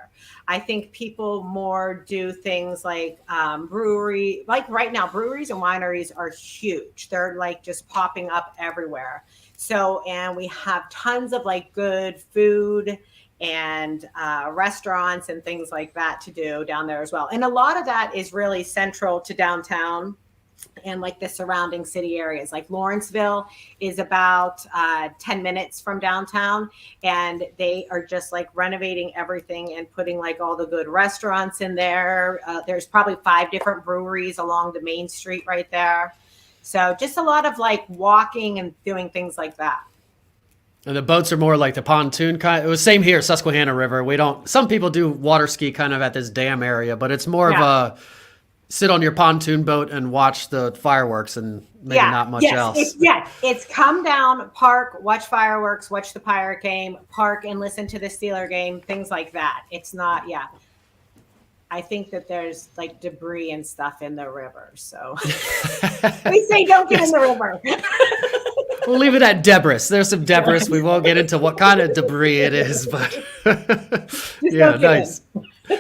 I think people more do things like brewery, like right now, breweries and wineries are huge. They're like just popping up everywhere. So, and we have tons of like good food and restaurants and things like that to do down there as well. And a lot of that is really central to downtown and like the surrounding city areas. Like Lawrenceville is about 10 minutes from downtown, and they are just like renovating everything and putting like all the good restaurants in there. There's probably 5 different breweries along the main street right there. So just a lot of like walking and doing things like that. And the boats are more like the pontoon kind. It was same here, Susquehanna River. Some people do water ski kind of at this dam area, but it's more of a sit on your pontoon boat and watch the fireworks and maybe not much else. It's come down, park, watch fireworks, watch the Pirate game, park and listen to the Steeler game, things like that. It's not, I think that there's like debris and stuff in the river. So we say don't get in the river. We'll leave it at debris. There's some debris. We won't get into what kind of debris it is, but yeah, nice.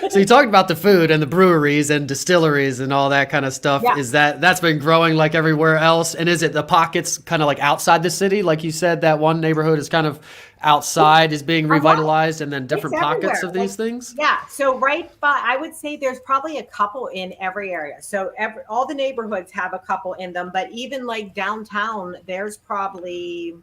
So you talked about the food and the breweries and distilleries and all that kind of stuff. Yeah. Is that's been growing like everywhere else? And is it the pockets kind of like outside the city? Like you said, that one neighborhood is kind of outside, is being revitalized, and then different pockets of these things? Yeah. So I would say there's probably a couple in every area. So all the neighborhoods have a couple in them, but even like downtown, there's probably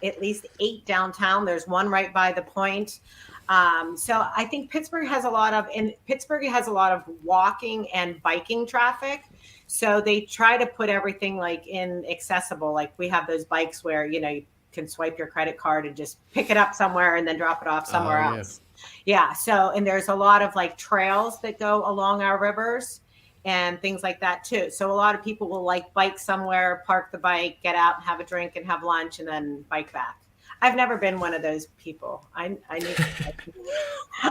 at least 8 downtown. There's one right by the point. So I think Pittsburgh has a lot of walking and biking traffic. So they try to put everything like in accessible. Like we have those bikes where, you can swipe your credit card and just pick it up somewhere and then drop it off somewhere else. Yeah. So, and there's a lot of like trails that go along our rivers and things like that too. So a lot of people will like bike somewhere, park the bike, get out and have a drink and have lunch and then bike back. I've never been one of those people. I need I can't.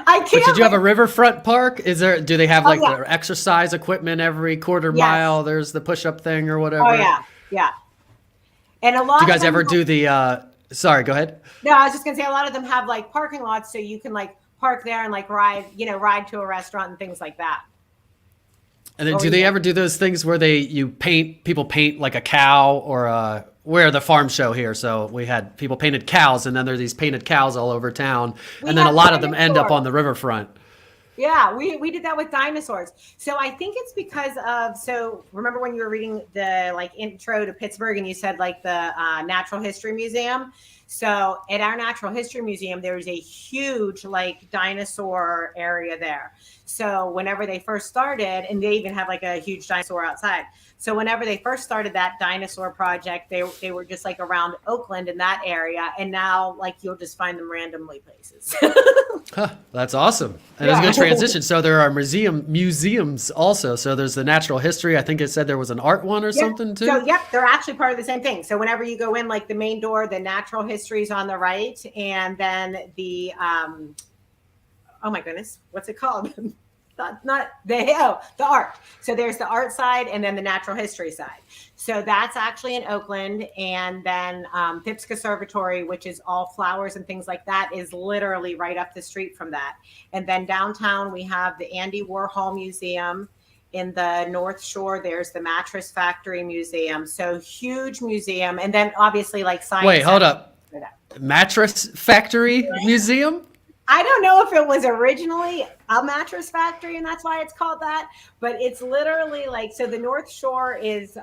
But did you have a riverfront park? Do they have their exercise equipment every quarter mile? There's the push-up thing or whatever. Oh yeah. Yeah. And a lot do you guys ever do the sorry, go ahead. No, I was just gonna say a lot of them have like parking lots so you can like park there and like ride to a restaurant and things like that. And then do they ever do those things where people paint like a cow or we're the farm show here, so we had people painted cows, and then there's these painted cows all over town, and then a lot of them end up on the riverfront. Yeah, we did that with dinosaurs. So I think it's because remember when you were reading the like intro to Pittsburgh and you said like the Natural History Museum? So at our Natural History Museum, there's a huge like dinosaur area there. So whenever they first started, and they even have like a huge dinosaur outside. So whenever they first started that dinosaur project, they were just like around Oakland in that area. And now like you'll just find them randomly places. That's awesome. And it's a good transition. So there are museums also. So there's the natural history. I think it said there was an art one or something too. So they're actually part of the same thing. So whenever you go in, like the main door, the natural history is on the right. And then the, oh my goodness, what's it called? The art. So there's the art side and then the natural history side. So that's actually in Oakland. And then Phipps Conservatory, which is all flowers and things like that, is literally right up the street from that. And then downtown, we have the Andy Warhol Museum. In the North Shore, there's the Mattress Factory Museum. So huge museum. And then obviously like science. Wait, hold up. Mattress Factory Museum? I don't know if it was originally a mattress factory and that's why it's called that, but it's literally like, so the North Shore is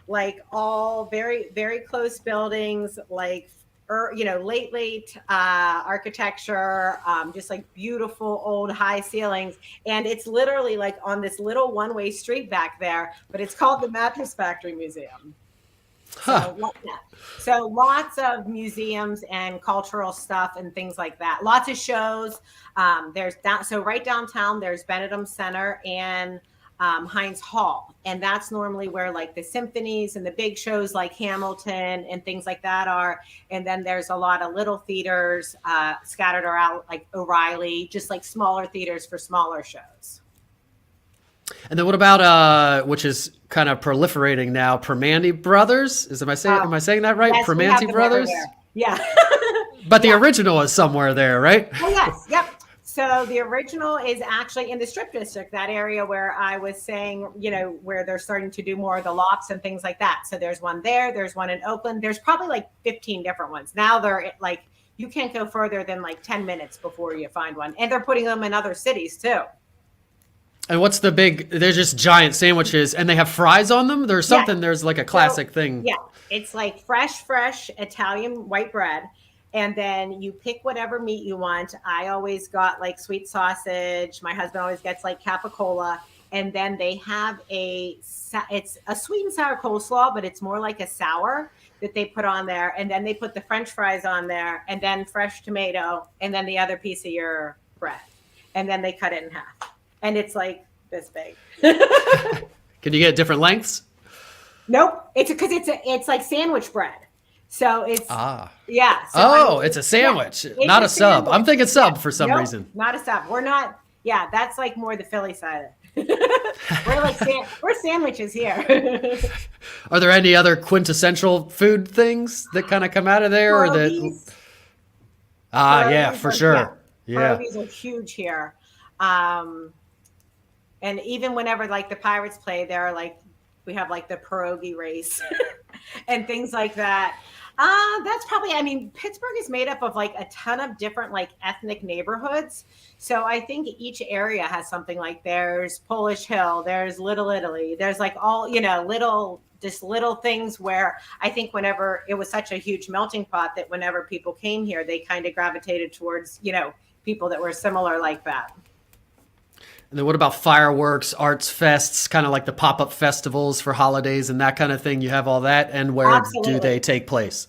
like all very, very close buildings, like, late architecture, just like beautiful old high ceilings. And it's literally like on this little one-way street back there, but it's called the Mattress Factory Museum. Huh. So lots of museums and cultural stuff and things like that. Lots of shows. So right downtown, there's Benedum Center and Heinz Hall. And that's normally where like the symphonies and the big shows like Hamilton and things like that are. And then there's a lot of little theaters scattered around like O'Reilly, just like smaller theaters for smaller shows. And then what about which is kind of proliferating now, Primanti Brothers? Am I saying that right? Yes, Primanti Brothers? Yeah. But the original is somewhere there, right? Oh yes, yep. So the original is actually in the Strip District, that area where I was saying, where they're starting to do more of the lofts and things like that. So there's one there, there's one in Oakland. There's probably like 15 different ones. Now they're like, you can't go further than like 10 minutes before you find one. And they're putting them in other cities too. And what's the they're just giant sandwiches and they have fries on them? There's something, there's like a classic thing. Yeah, it's like fresh Italian white bread. And then you pick whatever meat you want. I always got like sweet sausage. My husband always gets like capicola. And then they have it's a sweet and sour coleslaw, but it's more like a sour that they put on there. And then they put the French fries on there and then fresh tomato and then the other piece of your bread. And then they cut it in half. And it's like this big. Can you get different lengths? Nope. It's like sandwich bread. So it's yeah. So it's a sandwich, not a sub. I'm thinking sub for some reason. Not a sub. We're not. Yeah, that's like more the Philly side. We're sandwiches here. Are there any other quintessential food things that kind of come out of there, Hobbies. or that? Yeah, for sure. Yeah. Hobbies are huge here. And even whenever like the Pirates play, they're like, we have like the pierogi race and things like that. That's probably, I mean, Pittsburgh is made up of like a ton of different like ethnic neighborhoods. So I think each area has something like there's Polish Hill, there's Little Italy, there's like all, just little things where I think whenever it was such a huge melting pot that whenever people came here, they kind of gravitated towards, people that were similar like that. And then what about fireworks, arts fests, kind of like the pop-up festivals for holidays and that kind of thing? You have all that, and where Absolutely. do they take place?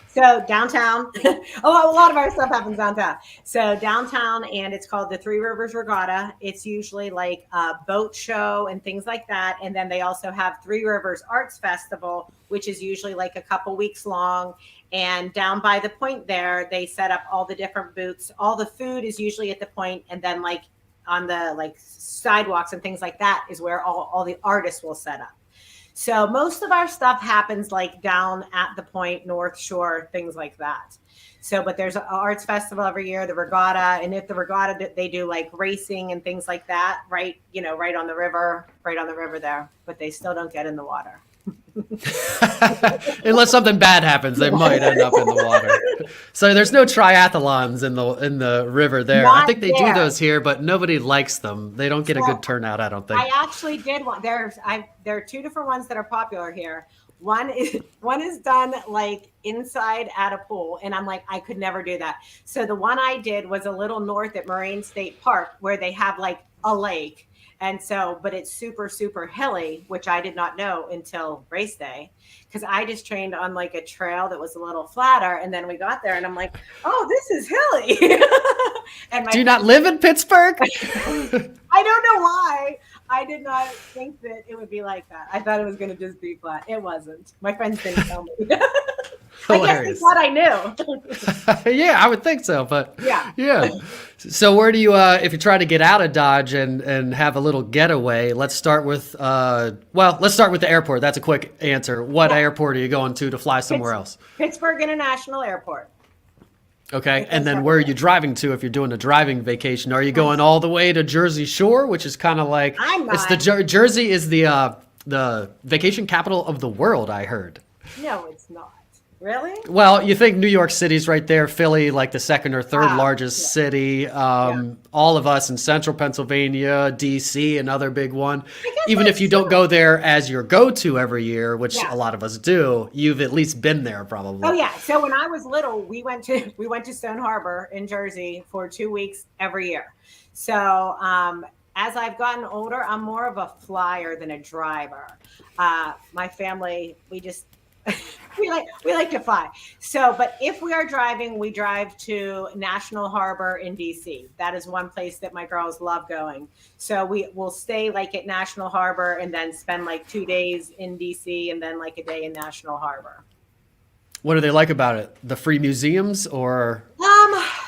So downtown, a lot of our stuff happens downtown. So downtown, and it's called the Three Rivers Regatta. It's usually like a boat show and things like that. And then they also have Three Rivers Arts Festival, which is usually like a couple weeks long. And down by the point there, they set up all the different booths. All the food is usually at the point, and then like on the like sidewalks and things like that is where all the artists will set up. So most of our stuff happens like down at the point, North Shore, things like that. So, but there's an arts festival every year, the regatta. And if the regatta, they do like racing and things like that, right on the river there, but they still don't get in the water. Unless something bad happens, they might end up in the water. So there's no triathlons in the river there. Not I think they there. do those here, but nobody likes them. They don't get a good turnout, I don't think. I actually did one. There are two different ones that are popular here. One is done like inside at a pool, and I'm like, I could never do that. So the one I did was a little north at Moraine State Park, where they have like a lake. And so, but it's super, super hilly, which I did not know until race day, because I just trained on like a trail that was a little flatter. And then we got there and I'm like, oh, this is hilly. And do you not live in Pittsburgh? I don't know why. I did not think that it would be like that. I thought it was going to just be flat. It wasn't. My friends didn't tell me. I guess they thought I knew. Yeah, I would think so, but yeah. So where do you, if you try to get out of Dodge and have a little getaway, let's start with the airport. That's a quick answer. What airport are you going to fly somewhere else? Pittsburgh International Airport. Okay, and then where are you driving to if you're doing a driving vacation? Are you going all the way to Jersey Shore, which is kind of like, I'm not. it's the Jersey is the vacation capital of the world, I heard. No, it's not. Really? Well, you think New York City's right there, Philly, like the second or third largest city. All of us in central Pennsylvania, DC, another big one. Even if you don't go there as your go-to every year, which a lot of us do, you've at least been there probably. Oh yeah. So when I was little, we went to Stone Harbor in Jersey for 2 weeks every year. So as I've gotten older, I'm more of a flyer than a driver. My family, we like to fly. So, but if we are driving, we drive to National Harbor in DC. That is one place that my girls love going. So we will stay like at National Harbor and then spend like 2 days in DC and then like a day in National Harbor. What do they like about it? The free museums or?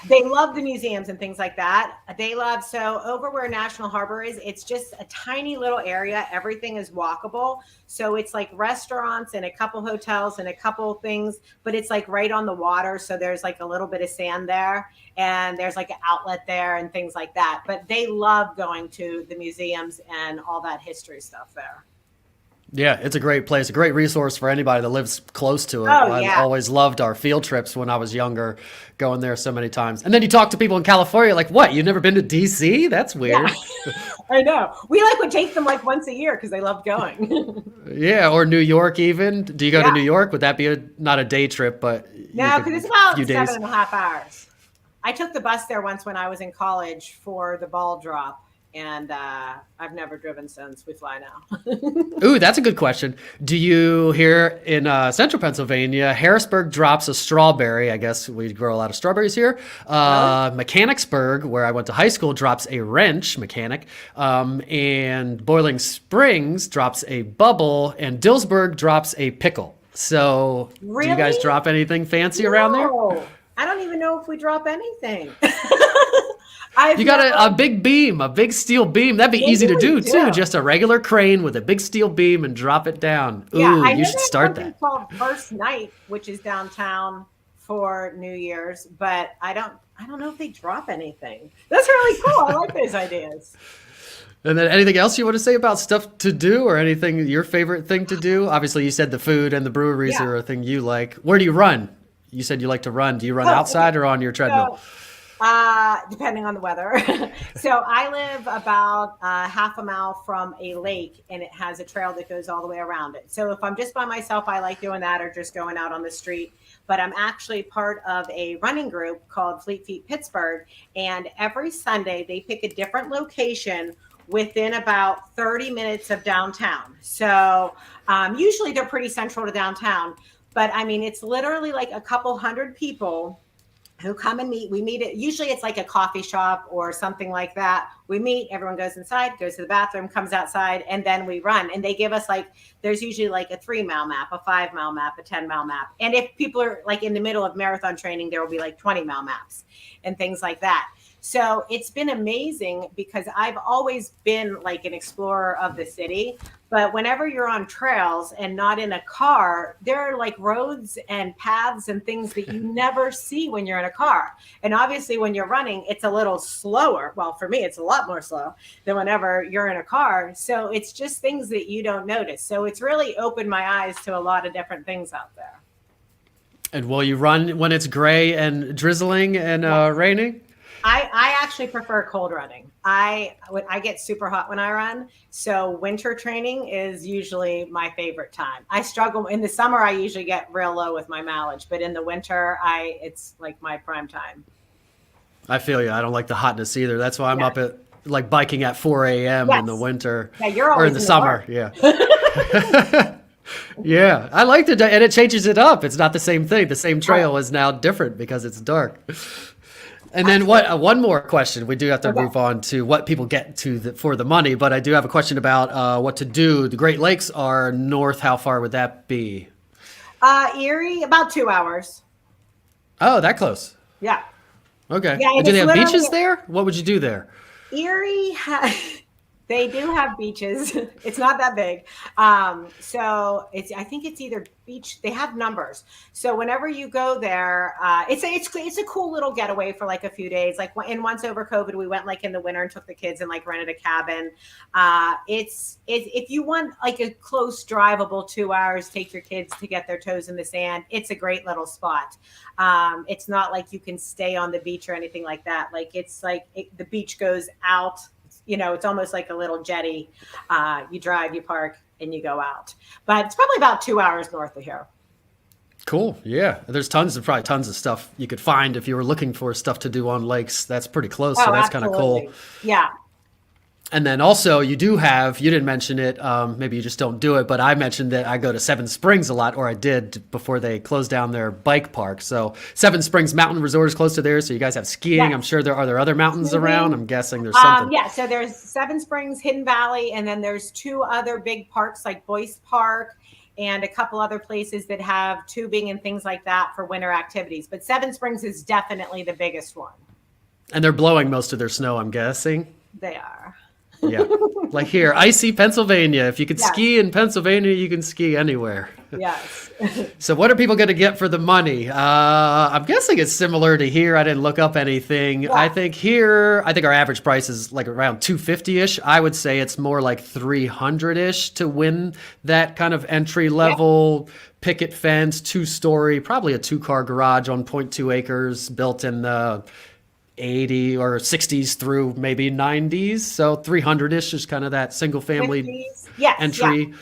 They love the museums and things like that. So over where National Harbor is, it's just a tiny little area. Everything is walkable. So it's like restaurants and a couple hotels and a couple things, but it's like right on the water. So there's like a little bit of sand there and there's like an outlet there and things like that. But they love going to the museums and all that history stuff there. Yeah, it's a great place, a great resource for anybody that lives close to it. I've always loved our field trips when I was younger, going there so many times. And then you talk to people in California, like, what, you've never been to DC? That's weird. Yeah. I know. We would take them like once a year because they love going. Yeah, or New York even. Do you go to New York? Would that be not a day trip, but no, because it's about 7.5 hours. I took the bus there once when I was in college for the ball drop. And I've never driven since. We fly now. Ooh, that's a good question. Do you here in central Pennsylvania, Harrisburg drops a strawberry. I guess we grow a lot of strawberries here. Mechanicsburg, where I went to high school, drops a wrench, mechanic. And Boiling Springs drops a bubble. And Dillsburg drops a pickle. So do you guys drop anything fancy around there? I don't even know if we drop anything. You got a big beam, a big steel beam. That'd be easy to do too. Just a regular crane with a big steel beam and drop it down. Ooh, you should start that. Called First Night, which is downtown for New Year's, but I don't know if they drop anything. That's really cool. I like those ideas. And then anything else you want to say about stuff to do or anything, your favorite thing to do? Obviously, you said the food and the breweries are a thing you like. Where do you run? You said you like to run. Do you run outside or on your treadmill? Depending on the weather. So I live about half a mile from a lake, and it has a trail that goes all the way around it. So if I'm just by myself, I like doing that, or just going out on the street. But I'm actually part of a running group called Fleet Feet Pittsburgh. And every Sunday they pick a different location within about 30 minutes of downtown. So usually they're pretty central to downtown, but I mean, it's literally like a couple hundred people who come and meet. We meet usually it's like a coffee shop or something like that. We meet, everyone goes inside, goes to the bathroom, comes outside, and then we run. And they give us there's usually like a 3-mile map, a 5-mile map, a 10-mile map. And if people are like in the middle of marathon training, there will be like 20-mile maps and things like that. So it's been amazing because I've always been like an explorer of the city, but whenever you're on trails and not in a car, there are like roads and paths and things that you never see when you're in a car. And obviously when you're running, it's a little slower. Well, for me, it's a lot more slow than whenever you're in a car. So it's just things that you don't notice. So it's really opened my eyes to a lot of different things out there. And will you run when it's gray and drizzling and raining? I actually prefer cold running. I get super hot when I run. So winter training is usually my favorite time. I struggle in the summer. I usually get real low with my mileage, but in the winter, it's like my prime time. I feel you. I don't like the hotness either. That's why I'm up at like biking at 4 a.m. in the winter. Yeah, you're always or in the summer. Yeah. Yeah, I like and it changes it up. It's not the same thing. The same trail is now different because it's dark. And then one more question. We do have to move on to what people get to for the money, but I do have a question about what to do. The Great Lakes are north. How far would that be? Erie, about 2 hours. Oh, that close. Yeah. Okay. Yeah, and do they have beaches there? What would you do there? Erie they do have beaches. It's not that big. So I think it's either beach. They have numbers. So whenever you go there, it's a cool little getaway for like a few days. Like once over COVID, we went like in the winter and took the kids and like rented a cabin. It's if you want like a close drivable 2 hours, take your kids to get their toes in the sand. It's a great little spot. It's not like you can stay on the beach or anything like that. Like the beach goes out. It's almost like a little jetty. You drive, you park, and you go out. But it's probably about 2 hours north of here. Cool. Yeah. There's probably tons of stuff you could find if you were looking for stuff to do on lakes. That's pretty close. So that's kind of cool. Yeah. And then also you didn't mention it, maybe you just don't do it, but I mentioned that I go to Seven Springs a lot, or I did before they closed down their bike park. So Seven Springs Mountain Resort is close to there. So you guys have skiing. Yes. I'm sure are there other mountains around? I'm guessing there's something. Yeah, so there's Seven Springs, Hidden Valley, and then there's 2 other big parks like Boyce Park and a couple other places that have tubing and things like that for winter activities. But Seven Springs is definitely the biggest one. And they're blowing most of their snow, I'm guessing. They are. Yeah. Like here, icy Pennsylvania. If you can ski in Pennsylvania, you can ski anywhere. Yes. So what are people going to get for the money? I'm guessing it's similar to here. I didn't look up anything. Yeah. I think our average price is like around $250-ish. I would say it's more like $300-ish to win that kind of entry level picket fence, 2-story, probably a 2-car garage on 0.2 acres built in the 80s or 60s through maybe 90s. So 300-ish is kind of that single family entry. Yeah.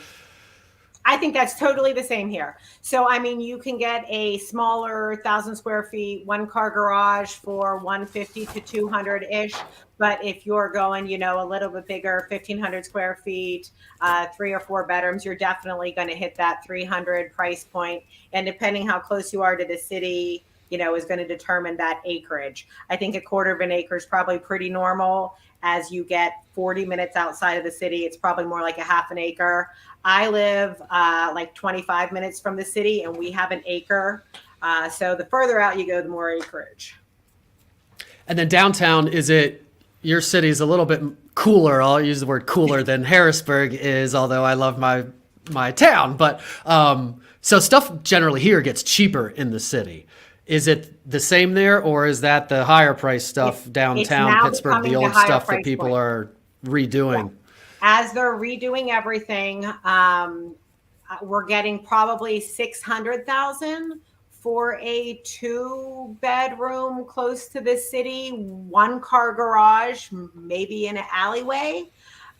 I think that's totally the same here. So, I mean, you can get a smaller 1,000 square feet, 1-car garage for 150 to 200-ish. But if you're going, a little bit bigger, 1,500 square feet, 3 or 4 bedrooms, you're definitely going to hit that 300 price point. And depending how close you are to the city, is going to determine that acreage. I think a quarter of an acre is probably pretty normal. As you get 40 minutes outside of the city, it's probably more like a half an acre. I live like 25 minutes from the city, and we have an acre. So the further out you go, the more acreage. And then downtown, your city is a little bit cooler. I'll use the word cooler than Harrisburg is, although I love my town. But so stuff generally here gets cheaper in the city. Is it the same there, or is that the higher price stuff It's downtown now Pittsburgh, the becoming the old higher stuff that price people point. are Yeah. redoing? As they're redoing everything, we're getting probably 600,000 for a 2-bedroom close to the city, 1-car garage, maybe in an alleyway.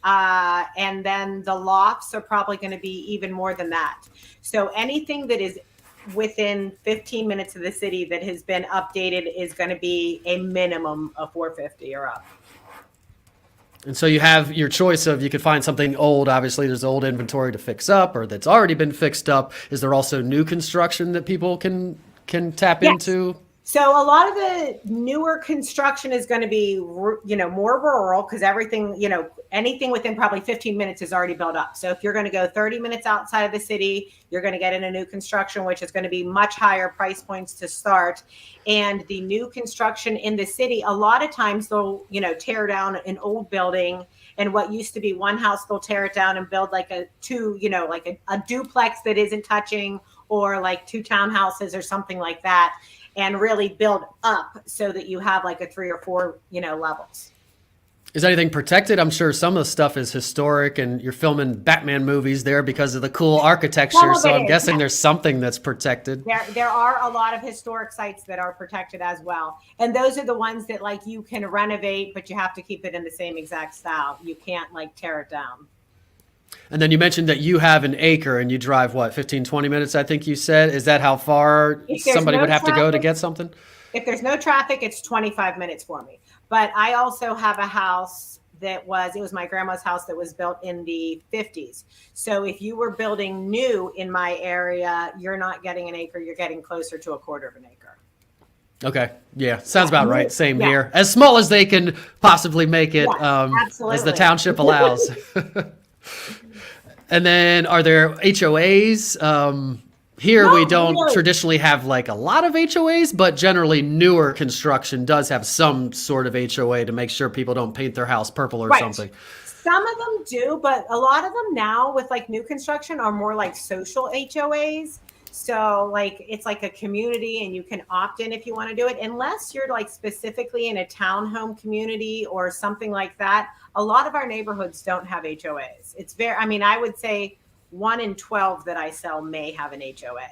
And then the lofts are probably going to be even more than that. So anything that is within 15 minutes of the city that has been updated is going to be a minimum of 450 or up. And so you have your choice of, you could find something old. Obviously, there's old inventory to fix up, or that's already been fixed up. Is there also new construction that people can tap Yes. into? So a lot of the newer construction is going to be, more rural, because everything, anything within probably 15 minutes is already built up. So if you're going to go 30 minutes outside of the city, you're going to get in a new construction, which is going to be much higher price points to start. And the new construction in the city, a lot of times they'll, tear down an old building, and what used to be one house, they'll tear it down and build like a duplex that isn't touching, or like 2 townhouses or something like that, and really build up so that you have like a 3 or 4, levels. Is anything protected? I'm sure some of the stuff is historic, and you're filming Batman movies there because of the cool architecture. So I'm guessing there's something that's protected. There are a lot of historic sites that are protected as well. And those are the ones that like you can renovate, but you have to keep it in the same exact style. You can't like tear it down. And then you mentioned that you have an acre and you drive, 15, 20 minutes, I think you said. Is that how far somebody would have to go to get something? If there's no traffic, it's 25 minutes for me. But I also have a house it was my grandma's house that was built in the 50s. So if you were building new in my area, you're not getting an acre, you're getting closer to a quarter of an acre. Okay. Yeah. Sounds about right. Same here. As small as they can possibly make it, as the township allows. And then are there HOAs? Here we don't traditionally have like a lot of HOAs, but generally newer construction does have some sort of HOA to make sure people don't paint their house purple or something. Some of them do, but a lot of them now with like new construction are more like social HOAs. So like it's like a community, and you can opt in if you want to do it, unless you're like specifically in a townhome community or something like that. A lot of our neighborhoods don't have HOAs. I would say 1 in 12 that I sell may have an HOA.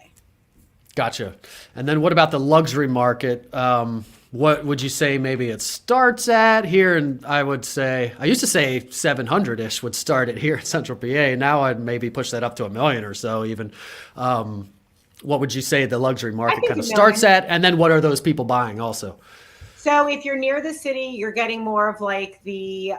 Gotcha. And then what about the luxury market? What would you say maybe it starts at here? And I used to say 700-ish would start it here in Central PA. Now I'd maybe push that up to $1 million or so even. What would you say the luxury market kind of starts at? And then what are those people buying also? So if you're near the city, you're getting more of like the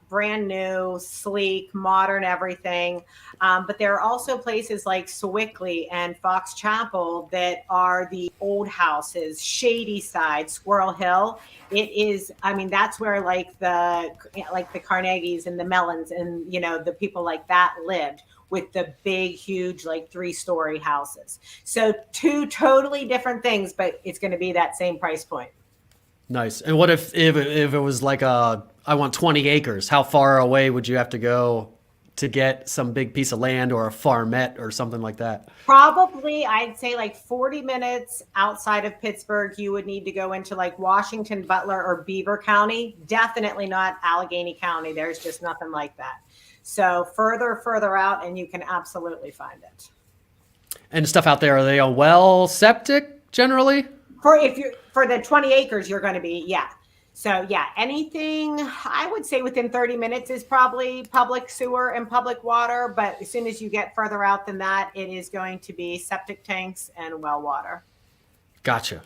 brand new, sleek, modern everything. But there are also places like Sewickley and Fox Chapel that are the old houses, Shady Side, Squirrel Hill. It is, that's where like the Carnegies and the Mellons and, the people like that lived, with the big, huge, like 3-story houses. So 2 totally different things, but it's going to be that same price point. Nice. And what if it was like I want 20 acres? How far away would you have to go to get some big piece of land or a farmette or something like that? Probably, I'd say like 40 minutes outside of Pittsburgh. You would need to go into like Washington, Butler, or Beaver County. Definitely not Allegheny County. There's just nothing like that. So further out, and you can absolutely find it. And stuff out there, are they a well septic generally? For the 20 acres, you're going to be, yeah. So yeah, anything I would say within 30 minutes is probably public sewer and public water. But as soon as you get further out than that, it is going to be septic tanks and well water. Gotcha.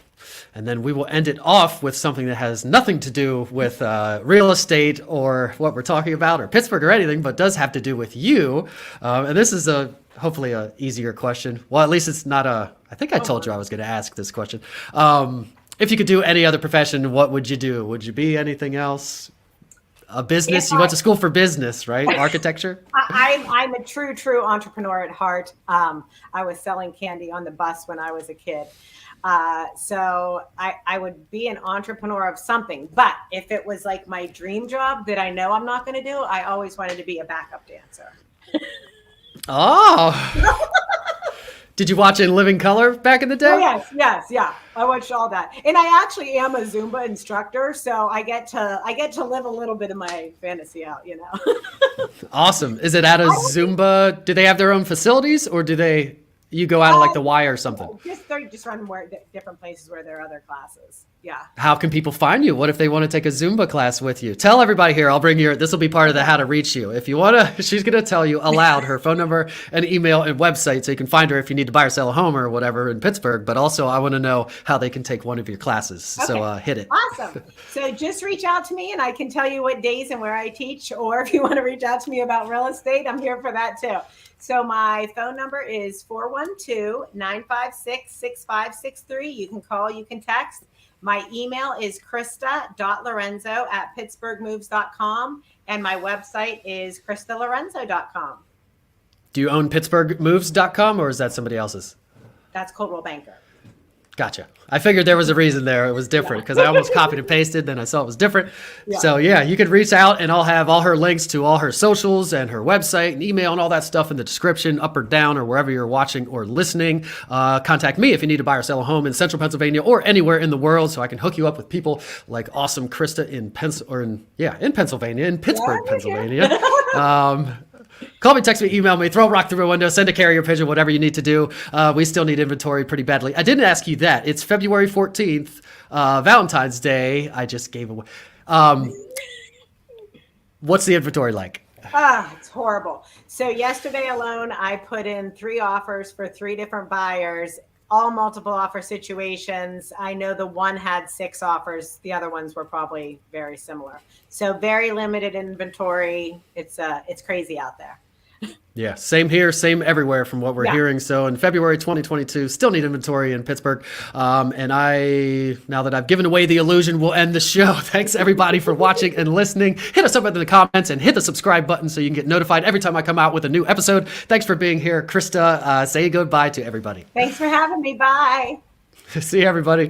And then we will end it off with something that has nothing to do with real estate or what we're talking about or Pittsburgh or anything, but does have to do with you. And this is hopefully a easier question. Well, at least it's not I think I told you I was going to ask this question. If you could do any other profession, what would you do? Would you be anything else? A business? You went to school for business, right? Architecture? I'm a true entrepreneur at heart. I was selling candy on the bus when I was a kid. So I would be an entrepreneur of something. But if it was like my dream job that I know I'm not going to do, I always wanted to be a backup dancer. Oh. Did you watch In Living Color back in the day? Oh, yes, yeah. I watched all that, and I actually am a Zumba instructor, so I get to live a little bit of my fantasy out, you know. Awesome. Is it at a Zumba? Do they have their own facilities, or you go out of like the Y or something? They just run different places where there are other classes. Yeah. How can people find you? What if they want to take a Zumba class with you? Tell everybody here. I'll bring you. This will be part of the how to reach you. If you want to, she's going to tell you aloud her phone number and email and website so you can find her if you need to buy or sell a home or whatever in Pittsburgh. But also, I want to know how they can take one of your classes. Okay. So hit it. Awesome. So just reach out to me and I can tell you what days and where I teach. Or if you want to reach out to me about real estate, I'm here for that too. So my phone number is 412-956-6563. You can call, you can text. My email is Krista.Lorenzo at PittsburghMoves.com. And my website is Krista.Lorenzo.com. Do you own PittsburghMoves.com or is that somebody else's? That's Coldwell Banker. Gotcha. I figured there was a reason there. It was different because I almost copied and pasted. Then I saw it was different. Yeah. So yeah, you could reach out and I'll have all her links to all her socials and her website and email and all that stuff in the description, up or down or wherever you're watching or listening. Contact me if you need to buy or sell a home in central Pennsylvania or anywhere in the world so I can hook you up with people like awesome Krista in Pennsylvania, in Pittsburgh, Pennsylvania. Call me, text me, email me, throw a rock through a window, send a carrier pigeon, whatever you need to do. We still need inventory pretty badly. I didn't ask you that. It's February 14th, Valentine's Day. I just gave away. What's the inventory like? It's horrible. So yesterday alone, I put in 3 offers for 3 different buyers, all multiple offer situations. I know the one had 6 offers. The other ones were probably very similar. So very limited inventory. It's crazy out there. Yeah, same here, same everywhere from what we're hearing. So in February 2022, still need inventory in Pittsburgh. And now that I've given away the illusion, we'll end the show. Thanks everybody for watching and listening. Hit us up in the comments and hit the subscribe button so you can get notified every time I come out with a new episode. Thanks for being here, Krista. Say goodbye to everybody. Thanks for having me. Bye. See you, everybody.